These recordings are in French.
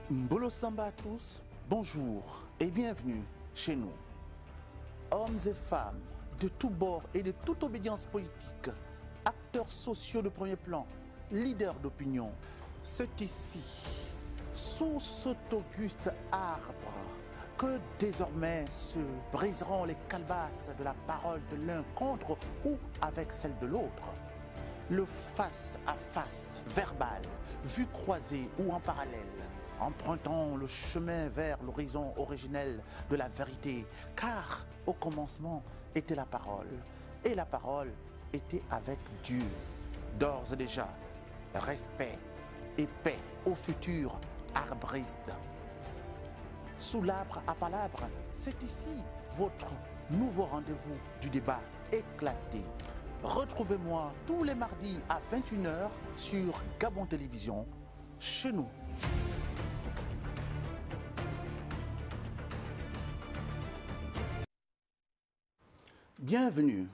Mbolo Samba à tous, bonjour et bienvenue chez nous. Hommes et femmes de tous bords et de toute obédience politique, acteurs sociaux de premier plan, leaders d'opinion, c'est ici, sous cet auguste arbre, que désormais se briseront les calebasses de la parole de l'un contre ou avec celle de l'autre. Le face-à-face verbal, vu croisé ou en parallèle, empruntant le chemin vers l'horizon originel de la vérité, car au commencement était la parole, et la parole était avec Dieu. D'ores et déjà, respect et paix au futur arbriste. Sous l'arbre à palabre, c'est ici votre nouveau rendez-vous du débat éclaté. Retrouvez-moi tous les mardis à 21 h sur Gabon Télévision, chez nous. Bienvenue.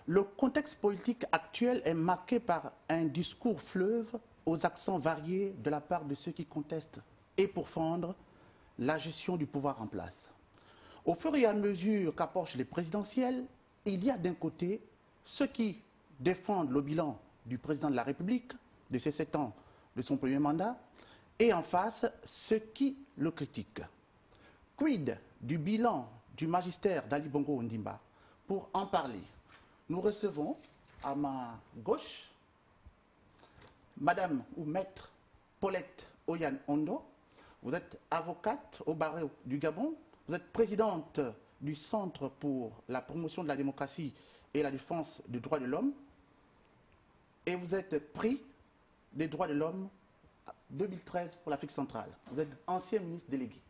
Le contexte politique actuel est marqué par un discours fleuve aux accents variés de la part de ceux qui contestent et pourfendent la gestion du pouvoir en place. Au fur et à mesure qu'approchent les présidentielles, il y a d'un côté ceux qui défendent le bilan du président de la République, de ses 7 ans de son premier mandat, et en face ceux qui le critiquent. Quid du bilan du magistère d'Ali Bongo Ondimba? Pour en parler, nous recevons à ma gauche Madame ou Maître Paulette Oyan Ondo. Vous êtes avocate au barreau du Gabon, vous êtes présidente du Centre pour la promotion de la démocratie et la défense des droits de l'homme, et vous êtes prix des droits de l'homme 2013 pour l'Afrique centrale. Vous êtes ancien ministre délégué.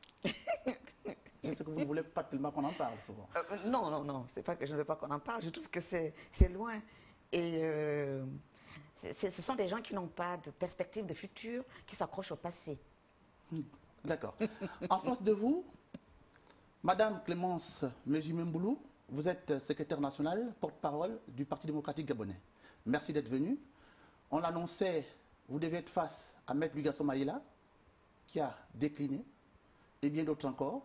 Je sais que vous ne voulez pas tellement qu'on en parle souvent. Non, c'est pas que je ne veux pas qu'on en parle, je trouve que c'est loin. Et ce sont des gens qui n'ont pas de perspective de futur, qui s'accrochent au passé. D'accord. En face de vous, Madame Clémence Méjimemboulou, vous êtes secrétaire nationale, porte-parole du Parti démocratique gabonais. Merci d'être venue. On l'annonçait, vous devez être face à Maître Lugasson Maïla, qui a décliné, et bien d'autres encore.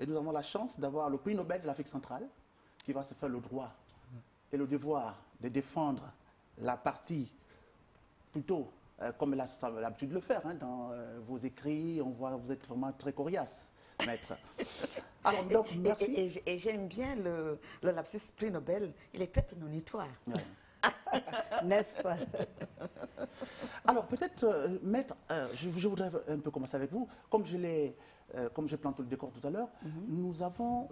Et nous avons la chance d'avoir le prix Nobel de l'Afrique centrale, qui va se faire le droit et le devoir de défendre la partie plutôt comme elle a l'habitude de le faire, hein, dans vos écrits. On voit que vous êtes vraiment très coriace, maître. Alors, donc, merci. Et j'aime bien le lapsus prix Nobel, il est très prémonitoire. Ouais. N'est-ce pas? Alors, peut-être, maître, je voudrais un peu commencer avec vous. Comme j'ai planté le décor tout à l'heure, nous avons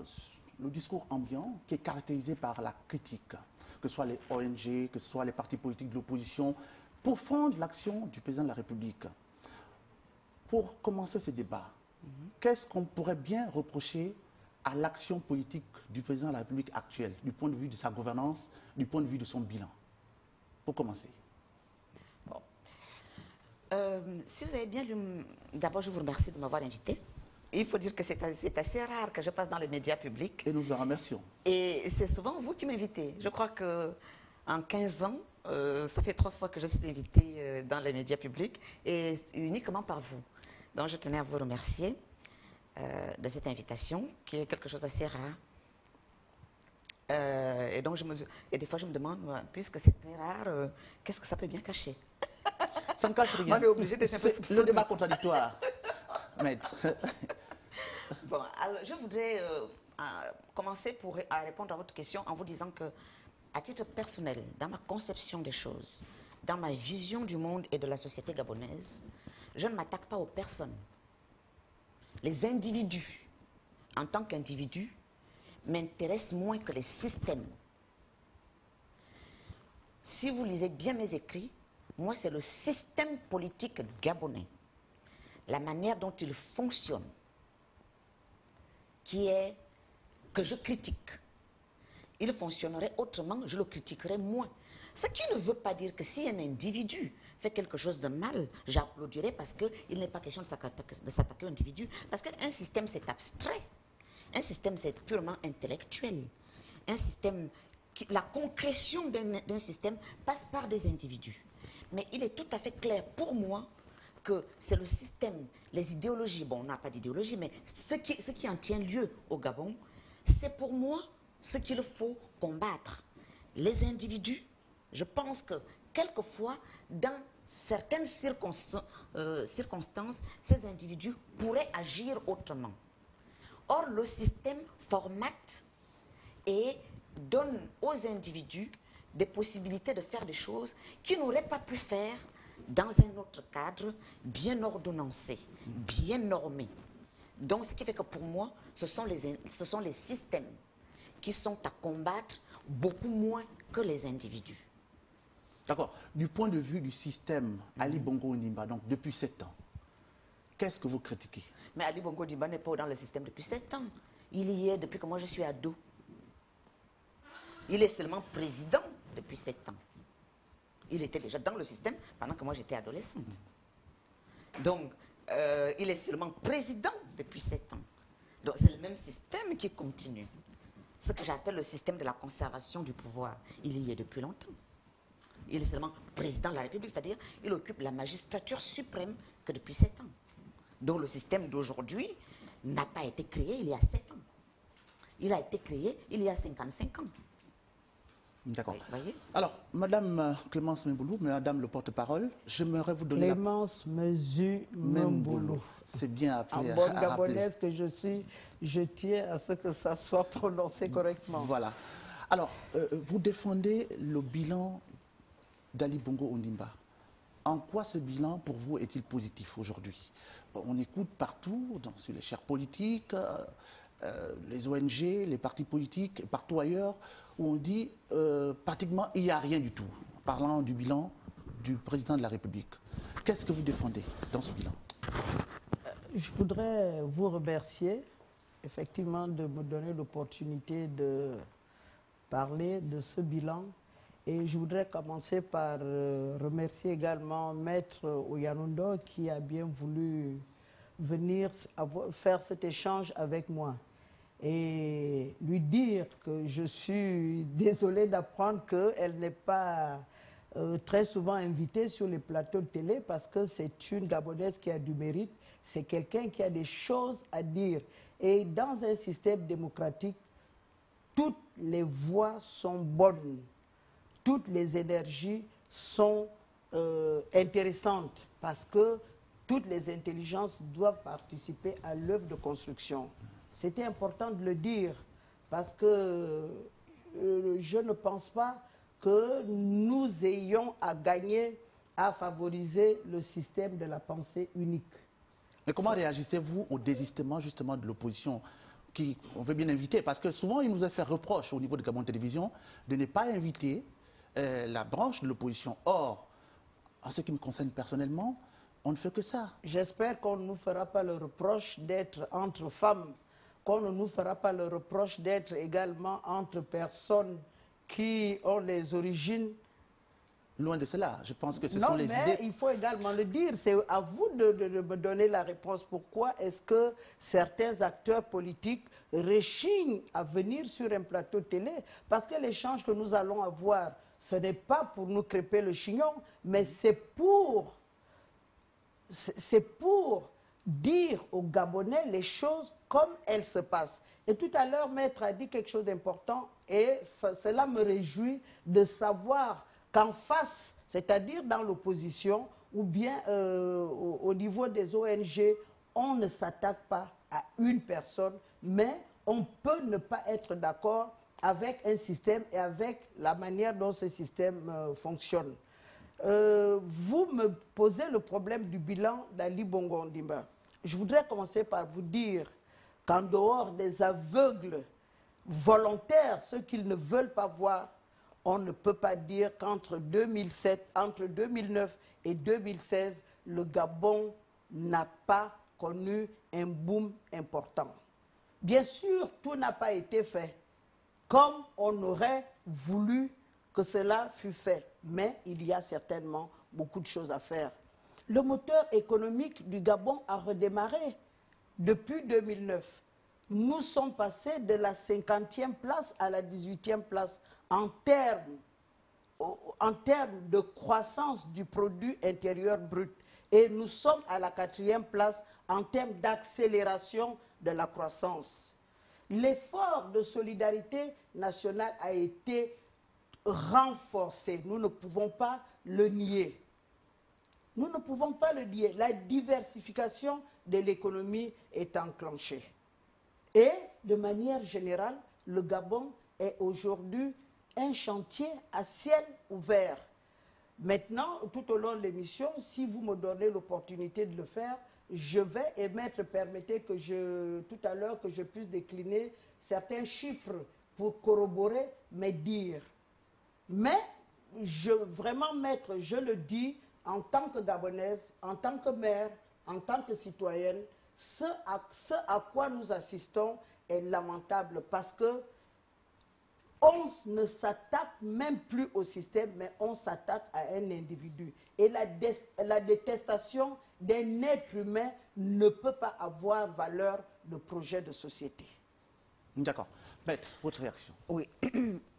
le discours ambiant qui est caractérisé par la critique, que ce soit les ONG, que ce soit les partis politiques de l'opposition, pour fondre l'action du président de la République. Pour commencer ce débat, qu'est-ce qu'on pourrait bien reprocher à l'action politique du président de la République actuelle, du point de vue de sa gouvernance, du point de vue de son bilan? Pour commencer. Bon. Si vous avez bien lu, d'abord je vous remercie de m'avoir invité. Il faut dire que c'est assez rare que je passe dans les médias publics. Et nous vous en remercions. Et c'est souvent vous qui m'invitez. Je crois qu'en 15 ans, ça fait 3 fois que je suis invitée dans les médias publics, et uniquement par vous. Donc je tenais à vous remercier de cette invitation, qui est quelque chose d'assez rare. Et donc des fois je me demande, puisque c'est très rare, qu'est-ce que ça peut bien cacher? Ça ne cache rien. On est obligé de C'est le débat contradictoire, maître. Bon, alors je voudrais commencer à répondre à votre question en vous disant que, à titre personnel, dans ma conception des choses, dans ma vision du monde et de la société gabonaise, je ne m'attaque pas aux personnes. Les individus, en tant qu'individus, m'intéressent moins que les systèmes. Si vous lisez bien mes écrits, moi c'est le système politique gabonais, la manière dont il fonctionne, que je critique. Il fonctionnerait autrement, je le critiquerais moins. Ce qui ne veut pas dire que si un individu fait quelque chose de mal, j'applaudirais, parce qu'il n'est pas question de s'attaquer au individu. Parce qu'un système, c'est abstrait. Un système, c'est purement intellectuel. Un système, la concrétion d'un système passe par des individus. Mais il est tout à fait clair pour moi que c'est le système, les idéologies, bon, on n'a pas d'idéologie, mais ce qui en tient lieu au Gabon, c'est pour moi ce qu'il faut combattre. Les individus, je pense que quelquefois, dans certaines circonstances, ces individus pourraient agir autrement. Or, le système formate et donne aux individus des possibilités de faire des choses qu'ils n'auraient pas pu faire dans un autre cadre bien ordonnancé, bien normé. Donc, ce qui fait que pour moi, ce sont les systèmes qui sont à combattre beaucoup moins que les individus. D'accord. Du point de vue du système Ali Bongo Ondimba, donc depuis 7 ans, qu'est-ce que vous critiquez? Mais Ali Bongo Ondimba n'est pas dans le système depuis 7 ans. Il y est depuis que moi je suis ado. Il est seulement président depuis 7 ans. Il était déjà dans le système pendant que moi j'étais adolescente. Donc, il est seulement président depuis 7 ans. Donc, c'est le même système qui continue. Ce que j'appelle le système de la conservation du pouvoir. Il y est depuis longtemps. Il est seulement président de la République, c'est-à-dire il occupe la magistrature suprême que depuis 7 ans. Donc, le système d'aujourd'hui n'a pas été créé il y a 7 ans. Il a été créé il y a 55 ans. D'accord. Voyez. Alors, Madame Clémence Memboulou, Madame le porte-parole, j'aimerais vous donner Clémence Memboulou. C'est bien appelé. En bonne gabonaise que je suis, je tiens à ce que ça soit prononcé correctement. Voilà. Alors, vous défendez le bilan d'Ali Bongo Ondimba. En quoi ce bilan, pour vous, est-il positif aujourd'hui? On écoute partout, sur les chaires politiques, les ONG, les partis politiques, partout ailleurs, où on dit pratiquement il n'y a rien du tout, parlant du bilan du président de la République. Qu'est-ce que vous défendez dans ce bilan? Je voudrais vous remercier, effectivement, de me donner l'opportunité de parler de ce bilan. Et je voudrais commencer par remercier également Maître Oyanundo qui a bien voulu venir faire cet échange avec moi. Et lui dire que je suis désolée d'apprendre qu'elle n'est pas très souvent invitée sur les plateaux de télé parce que c'est une Gabonaise qui a du mérite, c'est quelqu'un qui a des choses à dire. Et dans un système démocratique, toutes les voix sont bonnes, toutes les énergies sont intéressantes parce que toutes les intelligences doivent participer à l'œuvre de construction. C'était important de le dire parce que je ne pense pas que nous ayons à gagner à favoriser le système de la pensée unique. Mais comment réagissez-vous au désistement justement de l'opposition qu'on veut bien inviter? Parce que souvent il nous a fait reproche au niveau de Gabon Télévision de ne pas inviter la branche de l'opposition. Or, en ce qui me concerne personnellement, on ne fait que ça. J'espère qu'on ne nous fera pas le reproche d'être entre femmes, qu'on ne nous fera pas le reproche d'être également entre personnes qui ont les origines. Loin de cela, je pense que ce sont les idées... Non, mais il faut également le dire, c'est à vous de me donner la réponse. Pourquoi est-ce que certains acteurs politiques rechignent à venir sur un plateau télé? Parce que l'échange que nous allons avoir, ce n'est pas pour nous crêper le chignon, mais c'est pour dire aux Gabonais les choses comme elles se passent. Et tout à l'heure, Maître a dit quelque chose d'important et cela me réjouit de savoir qu'en face, c'est-à-dire dans l'opposition ou bien au niveau des ONG, on ne s'attaque pas à une personne, mais on peut ne pas être d'accord avec un système et avec la manière dont ce système fonctionne. Vous me posez le problème du bilan d'Ali Bongo Ondimba. Je voudrais commencer par vous dire qu'en dehors des aveugles volontaires, ceux qu'ils ne veulent pas voir, on ne peut pas dire qu'entre 2009 et 2016, le Gabon n'a pas connu un boom important. Bien sûr, tout n'a pas été fait comme on aurait voulu que cela fût fait, mais il y a certainement beaucoup de choses à faire. Le moteur économique du Gabon a redémarré depuis 2009. Nous sommes passés de la 50e place à la 18e place en termes de croissance du produit intérieur brut. Et nous sommes à la 4e place en termes d'accélération de la croissance. L'effort de solidarité nationale a été renforcé. Nous ne pouvons pas le nier. Nous ne pouvons pas le nier. La diversification de l'économie est enclenchée. Et de manière générale, le Gabon est aujourd'hui un chantier à ciel ouvert. Maintenant, tout au long de l'émission, si vous me donnez l'opportunité de le faire, je vais émettre, permettez que tout à l'heure, que je puisse décliner certains chiffres pour corroborer mes dires. Mais, vraiment, maître, je le dis, en tant que Gabonaise, en tant que mère, en tant que citoyenne, ce à quoi nous assistons est lamentable parce que on ne s'attaque même plus au système, mais on s'attaque à un individu. Et la détestation d'un être humain ne peut pas avoir valeur de projet de société. D'accord. Maître, votre réaction? Oui.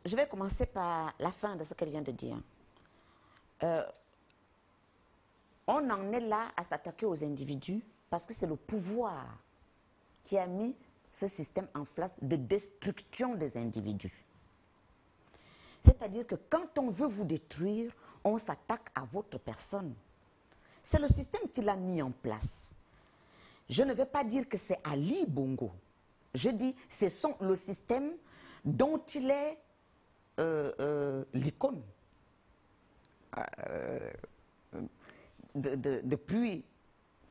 Je vais commencer par la fin de ce qu'elle vient de dire. On en est là à s'attaquer aux individus parce que c'est le pouvoir qui a mis ce système en place de destruction des individus. C'est-à-dire que quand on veut vous détruire, on s'attaque à votre personne. C'est le système qui l'a mis en place. Je ne vais pas dire que c'est Ali Bongo. Je dis c'est le système dont il est l'icône. Depuis,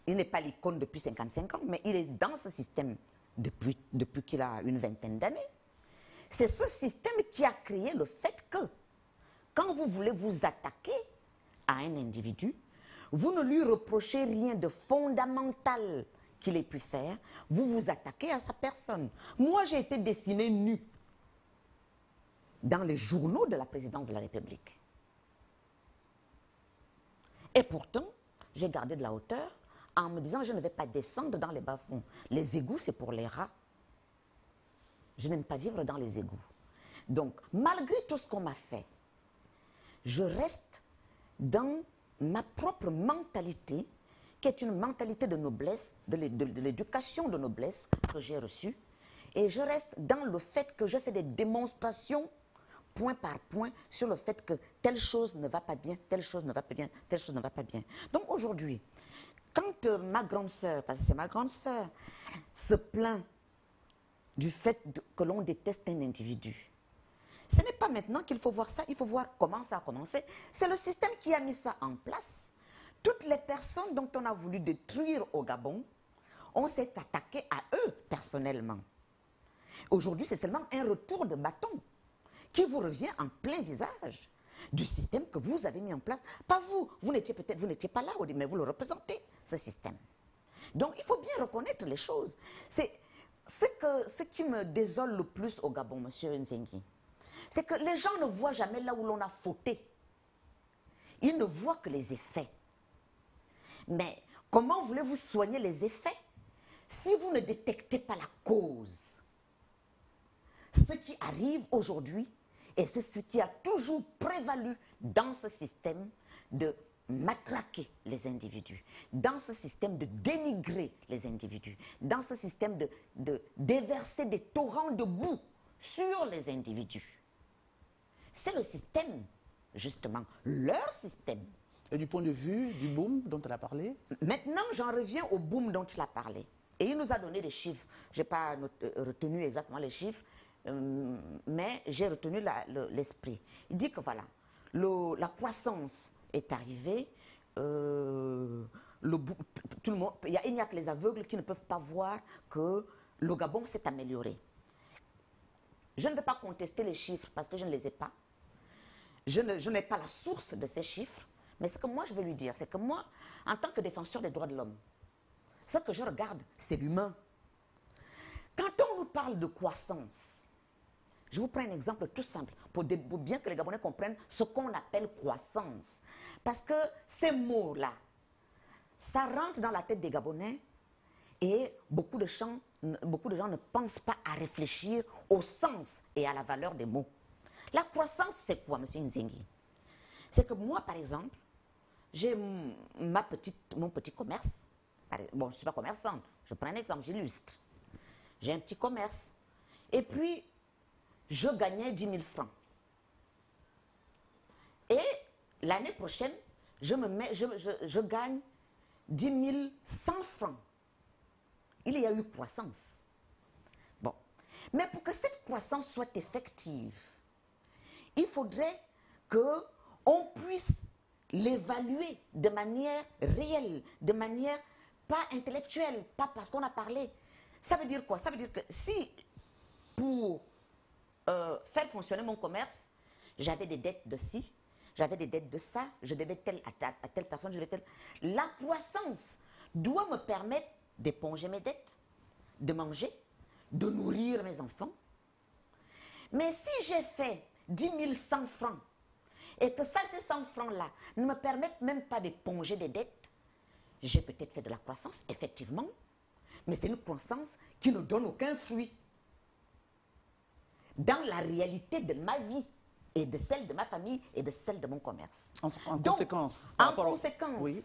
il n'est pas l'icône depuis 55 ans, mais il est dans ce système depuis qu'il a une vingtaine d'années. C'est ce système qui a créé le fait que, quand vous voulez vous attaquer à un individu, vous ne lui reprochez rien de fondamental qu'il ait pu faire, vous vous attaquez à sa personne. Moi, j'ai été dessinée nue dans les journaux de la présidence de la République. Et pourtant, j'ai gardé de la hauteur en me disant je ne vais pas descendre dans les bas-fonds. Les égouts, c'est pour les rats. Je n'aime pas vivre dans les égouts. Donc, malgré tout ce qu'on m'a fait, je reste dans ma propre mentalité, qui est une mentalité de noblesse, de l'éducation de noblesse que j'ai reçue. Et je reste dans le fait que je fais des démonstrations, point par point, sur le fait que telle chose ne va pas bien, telle chose ne va pas bien, telle chose ne va pas bien. Donc aujourd'hui, quand ma grande sœur, parce que c'est ma grande sœur, se plaint du fait que l'on déteste un individu. Ce n'est pas maintenant qu'il faut voir ça, il faut voir comment ça a commencé. C'est le système qui a mis ça en place. Toutes les personnes dont on a voulu détruire au Gabon, on s'est attaqué à eux personnellement. Aujourd'hui, c'est seulement un retour de bâton qui vous revient en plein visage du système que vous avez mis en place. Pas vous, vous n'étiez pas là, mais vous le représentez, ce système. Donc, il faut bien reconnaître les choses. Ce qui me désole le plus au Gabon, monsieur Nzengi, c'est que les gens ne voient jamais là où l'on a fauté. Ils ne voient que les effets. Mais comment voulez-vous soigner les effets si vous ne détectez pas la cause? Ce qui arrive aujourd'hui, et c'est ce qui a toujours prévalu dans ce système de matraquer les individus, dans ce système de dénigrer les individus, dans ce système de déverser des torrents de boue sur les individus. C'est le système, justement, leur système. Et du point de vue du boom dont elle a parlé? Maintenant, j'en reviens au boom dont il a parlé. Et il nous a donné des chiffres. Je n'ai pas retenu exactement les chiffres, mais j'ai retenu l'esprit. Il dit que voilà, la croissance est arrivée, tout le monde, il n'y a que les aveugles qui ne peuvent pas voir que le Gabon s'est amélioré. Je ne vais pas contester les chiffres parce que je ne les ai pas. Je n'ai pas la source de ces chiffres, mais ce que moi je veux lui dire, c'est que moi, en tant que défenseur des droits de l'homme, ce que je regarde, c'est l'humain. Quand on nous parle de croissance, je vous prends un exemple tout simple, pour bien que les Gabonais comprennent ce qu'on appelle croissance. Parce que ces mots-là, ça rentre dans la tête des Gabonais et beaucoup de gens ne pensent pas à réfléchir au sens et à la valeur des mots. La croissance, c'est quoi, M. Nzengi? C'est que moi, par exemple, j'ai mon petit commerce. Bon, je ne suis pas commerçante. Je prends un exemple, j'illustre. J'ai un petit commerce. Et puis, je gagnais 10 000 francs. Et l'année prochaine, je gagne 10 100 francs. Il y a eu croissance. Bon. Mais pour que cette croissance soit effective, il faudrait qu'on puisse l'évaluer de manière réelle, de manière pas intellectuelle, pas parce qu'on a parlé. Ça veut dire quoi? Ça veut dire que si, pour faire fonctionner mon commerce, j'avais des dettes de ci, j'avais des dettes de ça, je devais à telle personne, je devais telle... La croissance doit me permettre d'éponger mes dettes, de manger, de nourrir mes enfants. Mais si j'ai fait 10 100 francs, et que ça, ces 100 francs-là ne me permettent même pas d'éponger des dettes, j'ai peut-être fait de la croissance, effectivement, mais c'est une croissance qui ne donne aucun fruit dans la réalité de ma vie et de celle de ma famille et de celle de mon commerce. En Donc, conséquence. En conséquence, oui.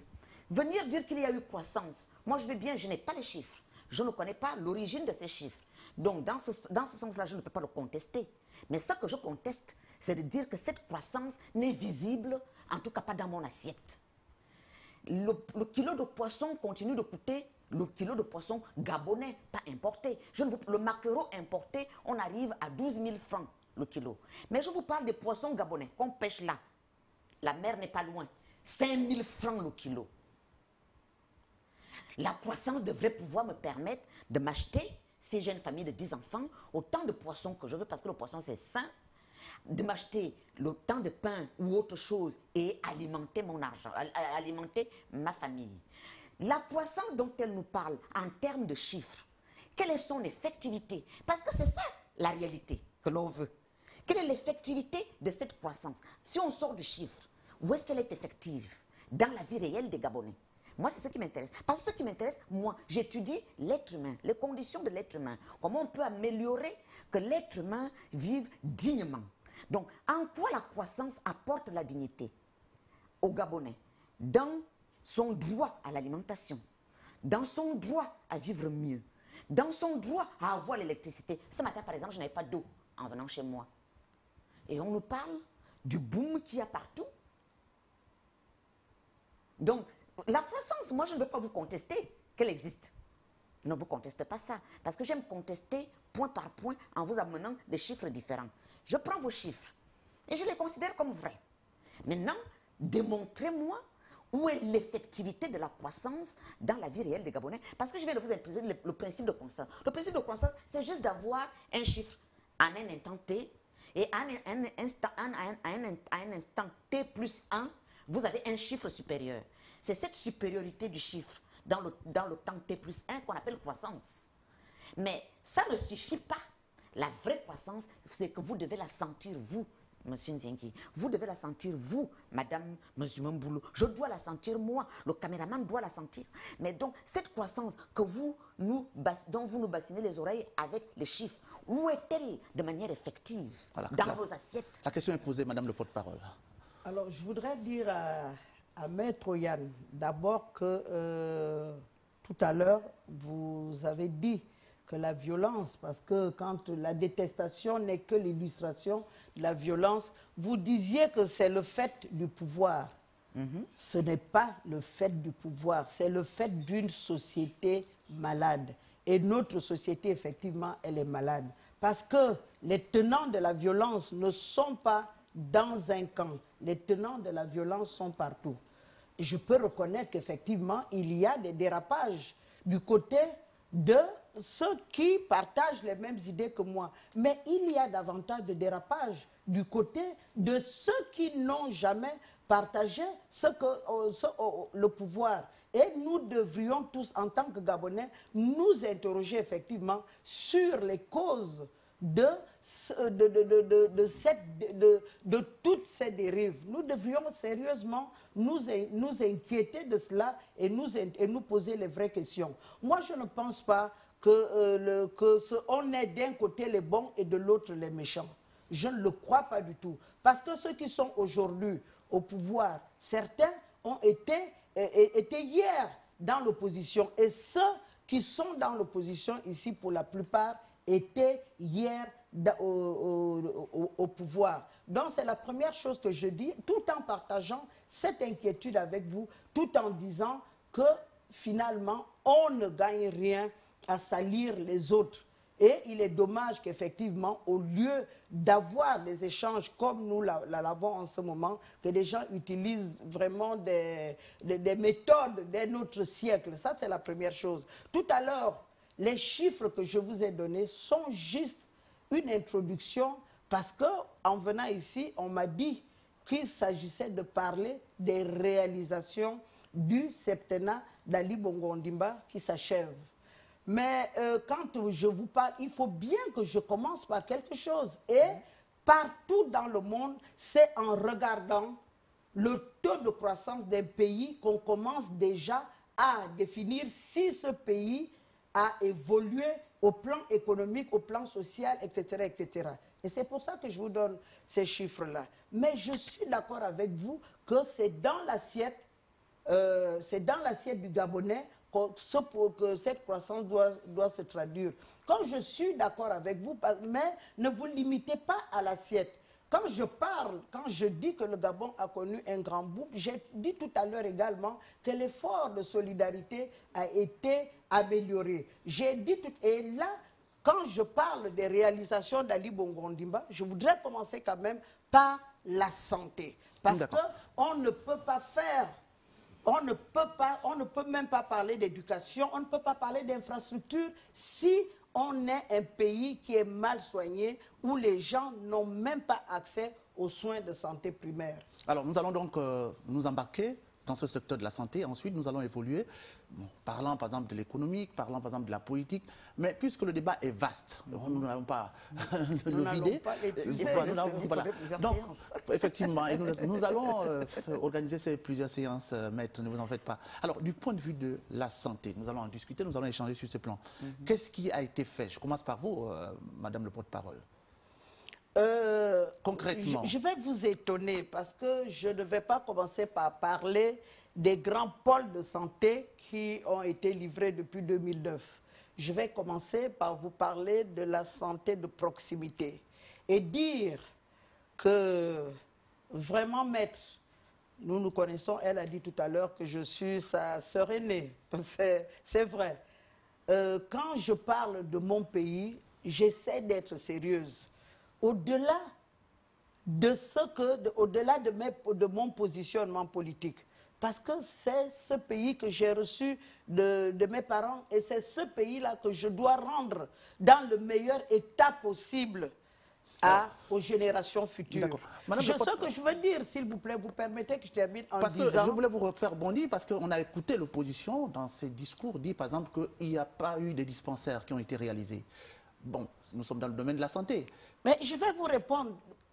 Venir dire qu'il y a eu croissance, moi je vais bien, je n'ai pas les chiffres, je ne connais pas l'origine de ces chiffres. Donc dans ce sens-là, je ne peux pas le contester. Mais ce que je conteste, c'est de dire que cette croissance n'est visible, en tout cas pas dans mon assiette. Le kilo de poisson continue de coûter le kilo de poisson gabonais, pas importé. Le maquereau importé, on arrive à 12 000 francs le kilo. Mais je vous parle des poissons gabonais qu'on pêche là. La mer n'est pas loin. 5 000 francs le kilo. La croissance devrait pouvoir me permettre de m'acheter, si j'ai une famille de 10 enfants, autant de poissons que je veux, parce que le poisson c'est sain, de m'acheter le temps de pain ou autre chose et alimenter mon argent, alimenter ma famille. La croissance dont elle nous parle en termes de chiffres, quelle est son effectivité? Parce que c'est ça la réalité que l'on veut. Quelle est l'effectivité de cette croissance? Si on sort du chiffre, où est-ce qu'elle est effective dans la vie réelle des Gabonais? Moi, c'est ce qui m'intéresse. Parce que ce qui m'intéresse, moi, j'étudie l'être humain, les conditions de l'être humain. Comment on peut améliorer que l'être humain vive dignement. Donc, en quoi la croissance apporte la dignité aux Gabonais? Dans son droit à l'alimentation, dans son droit à vivre mieux, dans son droit à avoir l'électricité. Ce matin, par exemple, je n'avais pas d'eau en venant chez moi. Et on nous parle du boom qu'il y a partout. Donc, la croissance, moi, je ne veux pas vous contester qu'elle existe. Ne vous contestez pas ça. Parce que j'aime contester point par point en vous amenant des chiffres différents. Je prends vos chiffres et je les considère comme vrais. Maintenant, démontrez-moi où est l'effectivité de la croissance dans la vie réelle des Gabonais. Parce que je vais vous imposer le principe de croissance. Le principe de croissance, c'est juste d'avoir un chiffre en un instant T. Et à un instant T plus 1, vous avez un chiffre supérieur. C'est cette supériorité du chiffre dans le temps T plus 1 qu'on appelle croissance. Mais ça ne suffit pas. La vraie croissance, c'est que vous devez la sentir, vous, Monsieur Nzienki. Vous devez la sentir, vous, Madame Monsieur Mamboulou. Je dois la sentir, moi. Le caméraman doit la sentir. Mais donc, cette croissance que dont vous nous bassinez les oreilles avec les chiffres, où est-elle de manière effective dans vos assiettes? La question est posée, Madame le porte-parole. Alors, je voudrais dire à Maître Yann, d'abord que tout à l'heure, vous avez dit que la violence, parce que quand la détestation n'est que l'illustration de la violence, vous disiez que c'est le fait du pouvoir. Ce n'est pas le fait du pouvoir, c'est le fait d'une société malade. Et notre société, effectivement, elle est malade. Parce que les tenants de la violence ne sont pas dans un camp. Les tenants de la violence sont partout. Et je peux reconnaître qu'effectivement, il y a des dérapages du côté de ceux qui partagent les mêmes idées que moi. Mais il y a davantage de dérapages du côté de ceux qui n'ont jamais partagé le pouvoir. Et nous devrions tous, en tant que Gabonais, nous interroger effectivement sur les causes de toutes ces dérives. Nous devrions sérieusement nous inquiéter de cela et nous poser les vraies questions. Moi, je ne pense pas qu'on est d'un côté les bons et de l'autre les méchants. Je ne le crois pas du tout. Parce que ceux qui sont aujourd'hui au pouvoir, certains ont été hier dans l'opposition. Et ceux qui sont dans l'opposition ici, pour la plupart, étaient hier au pouvoir. Donc, c'est la première chose que je dis, tout en partageant cette inquiétude avec vous, tout en disant que finalement, on ne gagne rien à salir les autres. Et il est dommage qu'effectivement, au lieu d'avoir des échanges comme nous l'avons en ce moment, que des gens utilisent vraiment des méthodes d'un autre siècle. Ça, c'est la première chose. Tout à l'heure, les chiffres que je vous ai donnés sont juste une introduction parce qu'en venant ici, on m'a dit qu'il s'agissait de parler des réalisations du septennat d'Ali Bongo Ondimba qui s'achève. Mais quand je vous parle, il faut bien que je commence par quelque chose. Et partout dans le monde, c'est en regardant le taux de croissance d'un pays qu'on commence déjà à définir si ce pays a évolué au plan économique, au plan social, etc., etc. Et c'est pour ça que je vous donne ces chiffres-là. Mais je suis d'accord avec vous que c'est dans l'assiette du Gabonais que cette croissance doit se traduire. Comme je suis d'accord avec vous, mais ne vous limitez pas à l'assiette. Quand je dis que le Gabon a connu un grand boom, j'ai dit tout à l'heure également que l'effort de solidarité a été amélioré. J'ai dit et là, quand je parle des réalisations d'Ali Bongo Ondimba, je voudrais commencer quand même par la santé. Parce qu'on ne peut pas faire... On ne peut même pas parler d'éducation, on ne peut pas parler d'infrastructure si on est un pays qui est mal soigné, où les gens n'ont même pas accès aux soins de santé primaires. Alors, nous allons donc nous embarquer dans ce secteur de la santé. Ensuite, nous allons évoluer, parlant par exemple de l'économique, parlant par exemple de la politique. Mais puisque le débat est vaste, nous n'allons pas le vider. Donc, effectivement, et nous allons organiser plusieurs séances, maître, ne vous en faites pas. Alors, du point de vue de la santé, nous allons en discuter, nous allons échanger sur ce plan. Qu'est-ce qui a été fait? Je commence par vous, madame le porte-parole. Concrètement. Je vais vous étonner parce que je ne vais pas commencer par parler des grands pôles de santé qui ont été livrés depuis 2009. Je vais commencer par vous parler de la santé de proximité et dire que vraiment, maître, nous nous connaissons, elle a dit tout à l'heure que je suis sa sœur aînée. C'est vrai. Quand je parle de mon pays, j'essaie d'être sérieuse. Au-delà de mon positionnement politique. Parce que c'est ce pays que j'ai reçu de mes parents et c'est ce pays-là que je dois rendre dans le meilleur état possible aux générations futures. Ce que je veux dire, s'il vous plaît, vous permettez que je termine en disant... Parce que je voulais vous refaire bondir parce qu'on a écouté l'opposition dans ses discours dit par exemple qu'il n'y a pas eu de dispensaires qui ont été réalisés. Bon, nous sommes dans le domaine de la santé. Mais je vais vous répondre.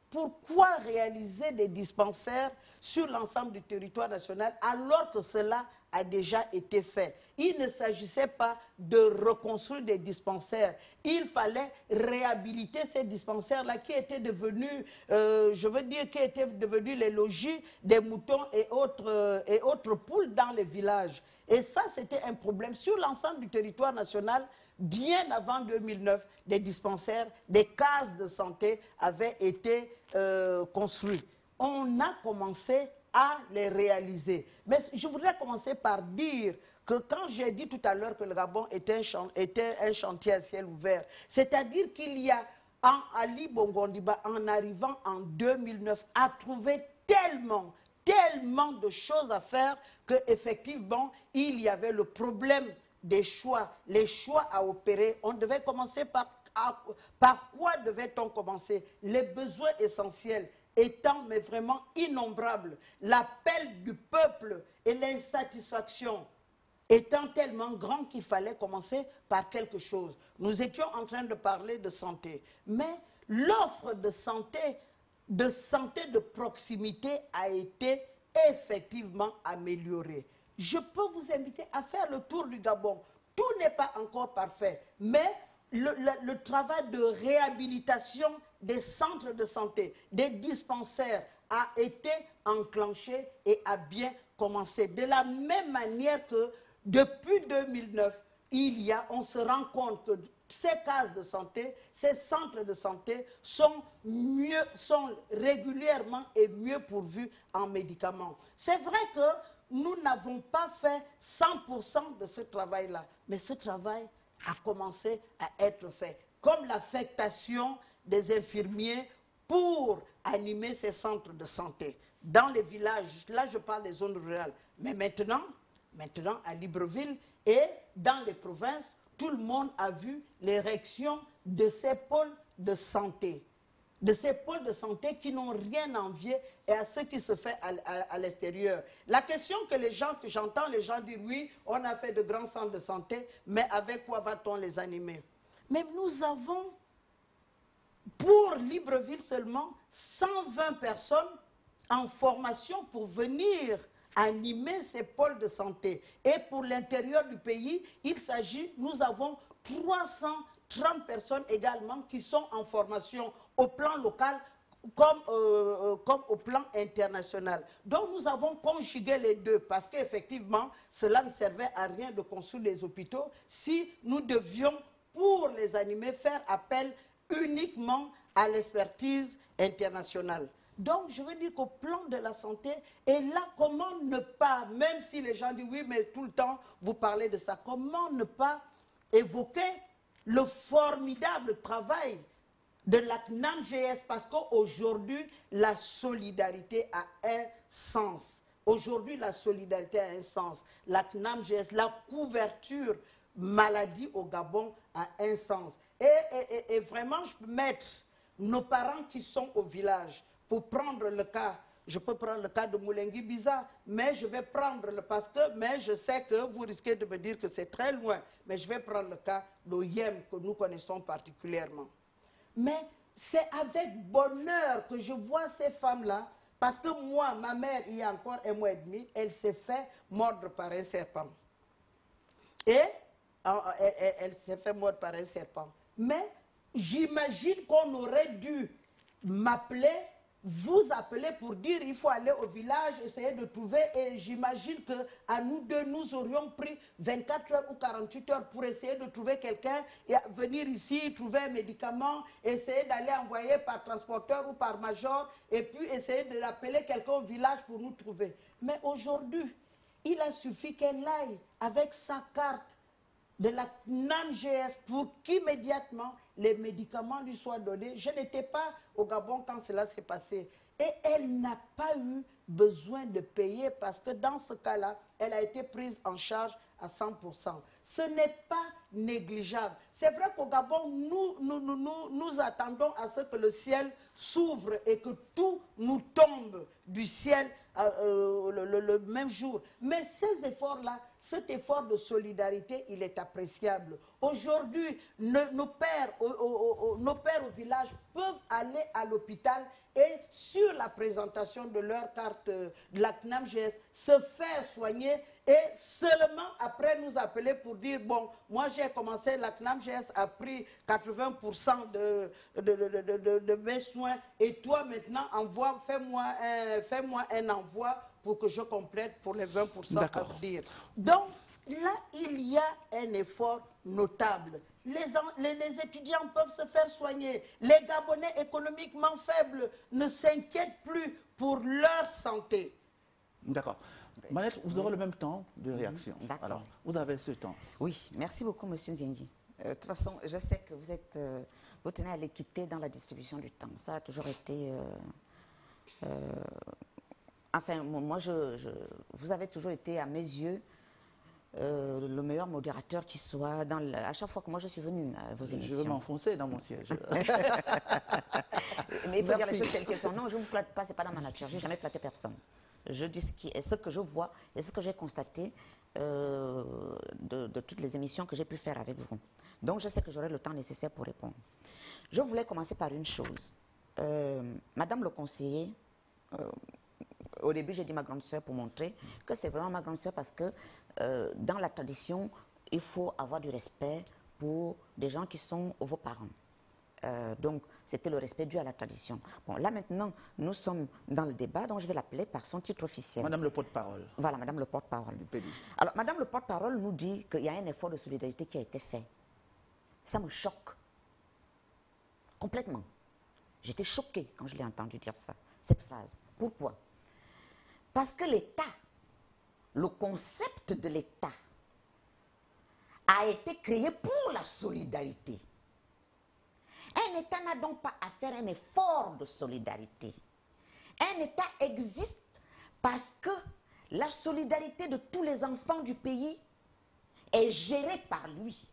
Pourquoi réaliser des dispensaires sur l'ensemble du territoire national alors que cela a déjà été fait? Il ne s'agissait pas de reconstruire des dispensaires. Il fallait réhabiliter ces dispensaires-là qui étaient devenus, qui étaient devenus les logis des moutons et autres poules dans les villages. Et ça, c'était un problème sur l'ensemble du territoire national. Bien avant 2009, des dispensaires, des cases de santé avaient été construits. On a commencé à les réaliser. Mais je voudrais commencer par dire que quand j'ai dit tout à l'heure que le Gabon était un chantier à ciel ouvert, c'est-à-dire qu'il y a Ali Bongo Ondimba, en arrivant en 2009, a trouvé tellement de choses à faire qu'effectivement, il y avait le problème des choix, les choix à opérer. On devait commencer par quoi devait-on commencer? Les besoins essentiels étant mais vraiment innombrables, l'appel du peuple et l'insatisfaction étant tellement grand qu'il fallait commencer par quelque chose. Nous étions en train de parler de santé, mais l'offre de santé de proximité a été effectivement améliorée. Je peux vous inviter à faire le tour du Gabon. Tout n'est pas encore parfait, mais le travail de réhabilitation des centres de santé, des dispensaires a été enclenché et a bien commencé. De la même manière que depuis 2009, on se rend compte que ces cases de santé, ces centres de santé sont régulièrement et mieux pourvus en médicaments. C'est vrai que nous n'avons pas fait 100% de ce travail-là, mais ce travail a commencé à être fait, comme l'affectation des infirmiers pour animer ces centres de santé. Dans les villages, là je parle des zones rurales, mais maintenant à Libreville et dans les provinces, tout le monde a vu l'érection de ces pôles de santé. De ces pôles de santé qui n'ont rien à envier à ce qui se fait à l'extérieur. La question que j'entends les gens dire, oui, on a fait de grands centres de santé, mais avec quoi va-t-on les animer? Mais nous avons, pour Libreville seulement, 120 personnes en formation pour venir animer ces pôles de santé. Et pour l'intérieur du pays, nous avons 330 personnes également qui sont en formation au plan local comme au plan international. Donc nous avons conjugué les deux parce qu'effectivement, cela ne servait à rien de construire les hôpitaux si nous devions, pour les animer, faire appel uniquement à l'expertise internationale. Donc, je veux dire qu'au plan de la santé, et là, comment ne pas, même si les gens disent oui, mais tout le temps, vous parlez de ça, comment ne pas évoquer le formidable travail de la CNAMGS, parce qu'aujourd'hui, la solidarité a un sens. Aujourd'hui, la solidarité a un sens. La CNAMGS, la couverture maladie au Gabon a un sens. Et vraiment, je peux mettre nos parents qui sont au village, pour prendre le cas, je peux prendre le cas de Moulengi Biza, mais je vais prendre mais je sais que vous risquez de me dire que c'est très loin, mais je vais prendre le cas d'Oyem que nous connaissons particulièrement. Mais c'est avec bonheur que je vois ces femmes-là, parce que moi, ma mère, il y a encore 1 mois et demi, elle s'est fait mordre par un serpent. Et elle s'est fait mordre par un serpent. Mais j'imagine qu'on aurait dû m'appeler, vous appeler pour dire il faut aller au village, essayer de trouver, et j'imagine qu'à nous deux, nous aurions pris 24 heures ou 48 heures pour essayer de trouver quelqu'un et venir ici, trouver un médicament, essayer d'aller envoyer par transporteur ou par major, et puis essayer d'appeler quelqu'un au village pour nous trouver. Mais aujourd'hui, il a suffi qu'elle aille avec sa carte de la CNAMGS pour qu'immédiatement les médicaments lui soient donnés. Je n'étais pas au Gabon quand cela s'est passé. Et elle n'a pas eu besoin de payer parce que dans ce cas-là, elle a été prise en charge à 100%. Ce n'est pas négligeable. C'est vrai qu'au Gabon, nous attendons à ce que le ciel s'ouvre et que tout nous tombe du ciel le même jour. Mais ces efforts-là, cet effort de solidarité, il est appréciable. Aujourd'hui, nos pères au village peuvent aller à l'hôpital et sur la présentation de leur carte de la CNAMGS, se faire soigner et seulement après nous appeler pour dire, bon, moi j'ai commencé, la CNAMGS a pris 80% de mes soins et toi maintenant, fais-moi un envoi pour que je complète pour les 20% à venir. Donc là, il y a un effort notable. Les étudiants peuvent se faire soigner. Les Gabonais économiquement faibles ne s'inquiètent plus pour leur santé. D'accord. Manette, vous aurez le même temps de réaction. Alors, vous avez ce temps. Oui, merci beaucoup, M. Nziengi. De toute façon, je sais que vous tenez à l'équité dans la distribution du temps. Ça a toujours été... enfin, moi, vous avez toujours été, à mes yeux, le meilleur modérateur qui soit à chaque fois que moi je suis venue à vos émissions. Je veux m'enfoncer dans mon siège. Mais il faut dire les choses telles qu'elles sont. Non, je ne vous flatte pas, ce n'est pas dans ma nature. Je n'ai jamais flatté personne. Je dis ce que je vois et ce que j'ai constaté de toutes les émissions que j'ai pu faire avec vous. Donc je sais que j'aurai le temps nécessaire pour répondre. Je voulais commencer par une chose. Madame le conseiller, au début, j'ai dit ma grande sœur pour montrer que c'est vraiment ma grande sœur parce que dans la tradition, il faut avoir du respect pour des gens qui sont vos parents. Donc, c'était le respect dû à la tradition. Bon, là maintenant, nous sommes dans le débat, donc je vais l'appeler par son titre officiel. Madame le porte-parole. Voilà, Madame le porte-parole. Du PDG. Alors, Madame le porte-parole nous dit qu'il y a un effort de solidarité qui a été fait. Ça me choque. Complètement. J'étais choquée quand je l'ai entendu dire ça, cette phrase. Pourquoi? Parce que l'État, le concept de l'État, a été créé pour la solidarité. Un État n'a donc pas à faire un effort de solidarité. Un État existe parce que la solidarité de tous les enfants du pays est gérée par lui.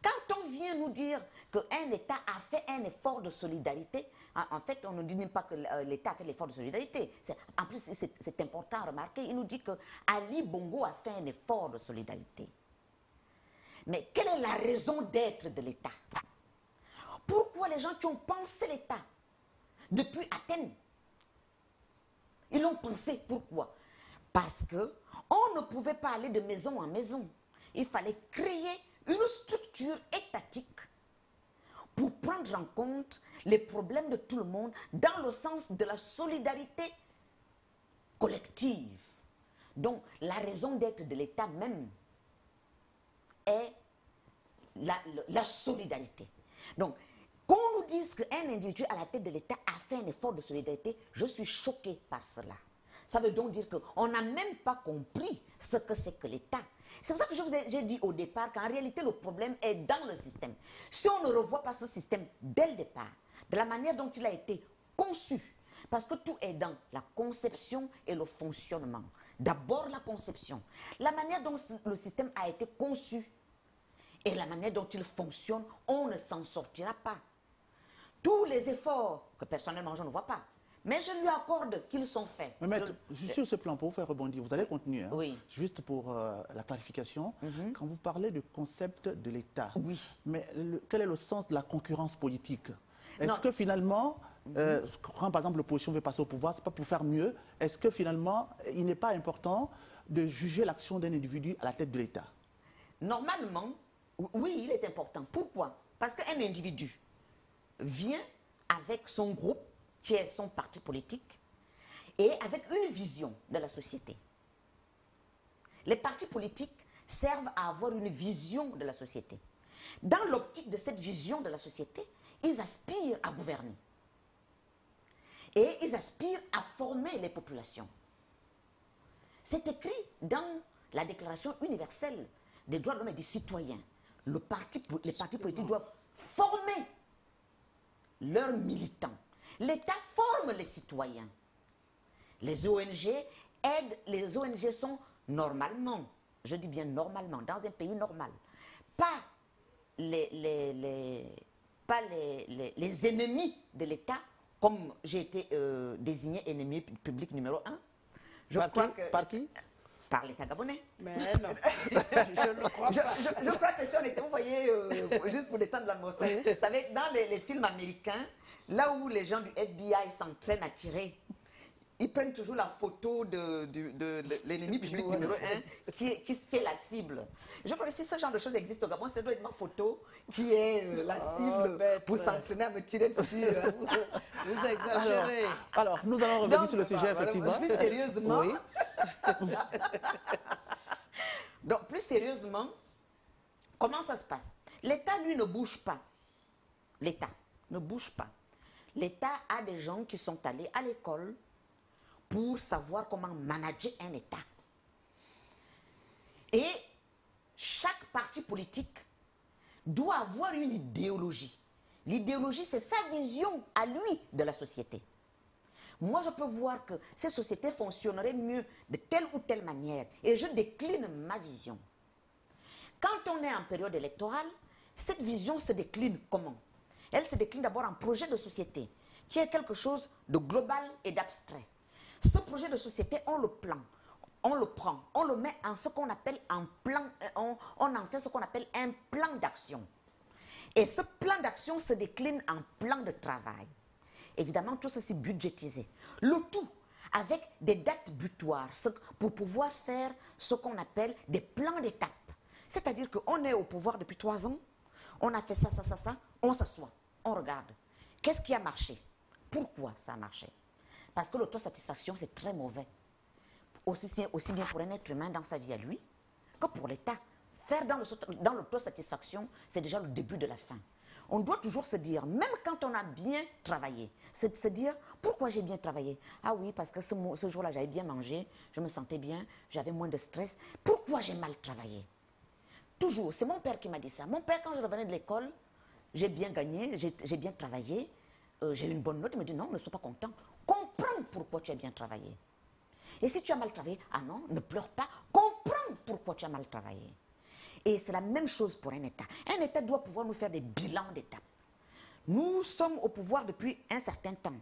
Quand on vient nous dire qu'un État a fait un effort de solidarité, en fait, on ne dit même pas que l'État a fait l'effort de solidarité. En plus, c'est important à remarquer, il nous dit que Ali Bongo a fait un effort de solidarité. Mais quelle est la raison d'être de l'État? Pourquoi les gens qui ont pensé l'État depuis Athènes, ils l'ont pensé, pourquoi? Parce qu'on ne pouvait pas aller de maison en maison. Il fallait créer une structure étatique pour prendre en compte les problèmes de tout le monde dans le sens de la solidarité collective. Donc, la raison d'être de l'État même est la solidarité. Donc, qu'on nous dise qu'un individu à la tête de l'État a fait un effort de solidarité, je suis choquée par cela. Ça veut donc dire qu'on n'a même pas compris ce que c'est que l'État. C'est pour ça que j'ai dit au départ qu'en réalité, le problème est dans le système. Si on ne revoit pas ce système dès le départ, de la manière dont il a été conçu, parce que tout est dans la conception et le fonctionnement. D'abord la conception, la manière dont le système a été conçu et la manière dont il fonctionne, on ne s'en sortira pas. Tous les efforts que personnellement je ne vois pas, mais je lui accorde qu'ils sont faits. Mais maître, juste sur ce plan, pour vous faire rebondir, vous allez continuer. Hein, oui. Juste pour la clarification, quand vous parlez du concept de l'État, oui. Mais quel est le sens de la concurrence politique? Est-ce que finalement, quand par exemple l'opposition veut passer au pouvoir, c'est pas pour faire mieux, est-ce que finalement, il n'est pas important de juger l'action d'un individu à la tête de l'État? Normalement, oui, il est important. Pourquoi? Parce qu'un individu vient avec son groupe, qui est son parti politique, et avec une vision de la société. Les partis politiques servent à avoir une vision de la société. Dans l'optique de cette vision de la société, ils aspirent à gouverner. Et ils aspirent à former les populations. C'est écrit dans la Déclaration universelle des droits de l'homme et des citoyens. Les partis politiques doivent former leurs militants. L'État forme les citoyens. Les ONG aident, les ONG sont normalement, je dis bien normalement, dans un pays normal, pas les ennemis de l'État, comme j'ai été désigné ennemi public numéro 1. Par qui? Par l'État gabonais. Mais non, je ne crois pas. Je crois que si on était, vous voyez, juste pour détendre l'atmosphère, vous savez, dans les films américains, là où les gens du FBI s'entraînent à tirer, ils prennent toujours la photo de l'ennemi public numéro 1 qui est la cible. Je crois que si ce genre de choses existe au Gabon, ça doit être ma photo qui est la cible pour s'entraîner à me tirer dessus. Vous exagérez. Alors, nous allons revenir sur le sujet, effectivement. Plus sérieusement, oui. Donc, plus sérieusement, comment ça se passe? L'État, lui, ne bouge pas. L'État ne bouge pas. L'État a des gens qui sont allés à l'école pour savoir comment manager un État. Et chaque parti politique doit avoir une idéologie. L'idéologie, c'est sa vision à lui de la société. Moi, je peux voir que ces sociétés fonctionneraient mieux de telle ou telle manière. Et je décline ma vision. Quand on est en période électorale, cette vision se décline comment? Elle se décline d'abord en projet de société, qui est quelque chose de global et d'abstrait. Ce projet de société, on le prend, on le met en ce qu'on appelle un plan, on en fait ce qu'on appelle un plan d'action. Et ce plan d'action se décline en plan de travail. Évidemment, tout ceci budgétisé. Le tout avec des dates butoirs pour pouvoir faire ce qu'on appelle des plans d'étape. C'est-à-dire qu'on est au pouvoir depuis 3 ans, on a fait ça, on s'assoit. on regarde. Qu'est-ce qui a marché? Pourquoi ça a marché? Parce que l'autosatisfaction, c'est très mauvais. Aussi bien pour un être humain dans sa vie à lui, que pour l'État. Faire dans l'autosatisfaction, c'est déjà le début de la fin. On doit toujours se dire, même quand on a bien travaillé, c'est de se dire, pourquoi j'ai bien travaillé? Ah oui, parce que ce jour-là, j'avais bien mangé, je me sentais bien, j'avais moins de stress. Pourquoi j'ai mal travaillé? Toujours, c'est mon père qui m'a dit ça. Mon père, quand je revenais de l'école, j'ai bien gagné, j'ai bien travaillé, j'ai eu une bonne note. Il me dit, non, ne sois pas content. Comprends pourquoi tu as bien travaillé. Et si tu as mal travaillé, ah non, ne pleure pas, comprends pourquoi tu as mal travaillé. Et c'est la même chose pour un État. Un État doit pouvoir nous faire des bilans d'étapes. Nous sommes au pouvoir depuis un certain temps.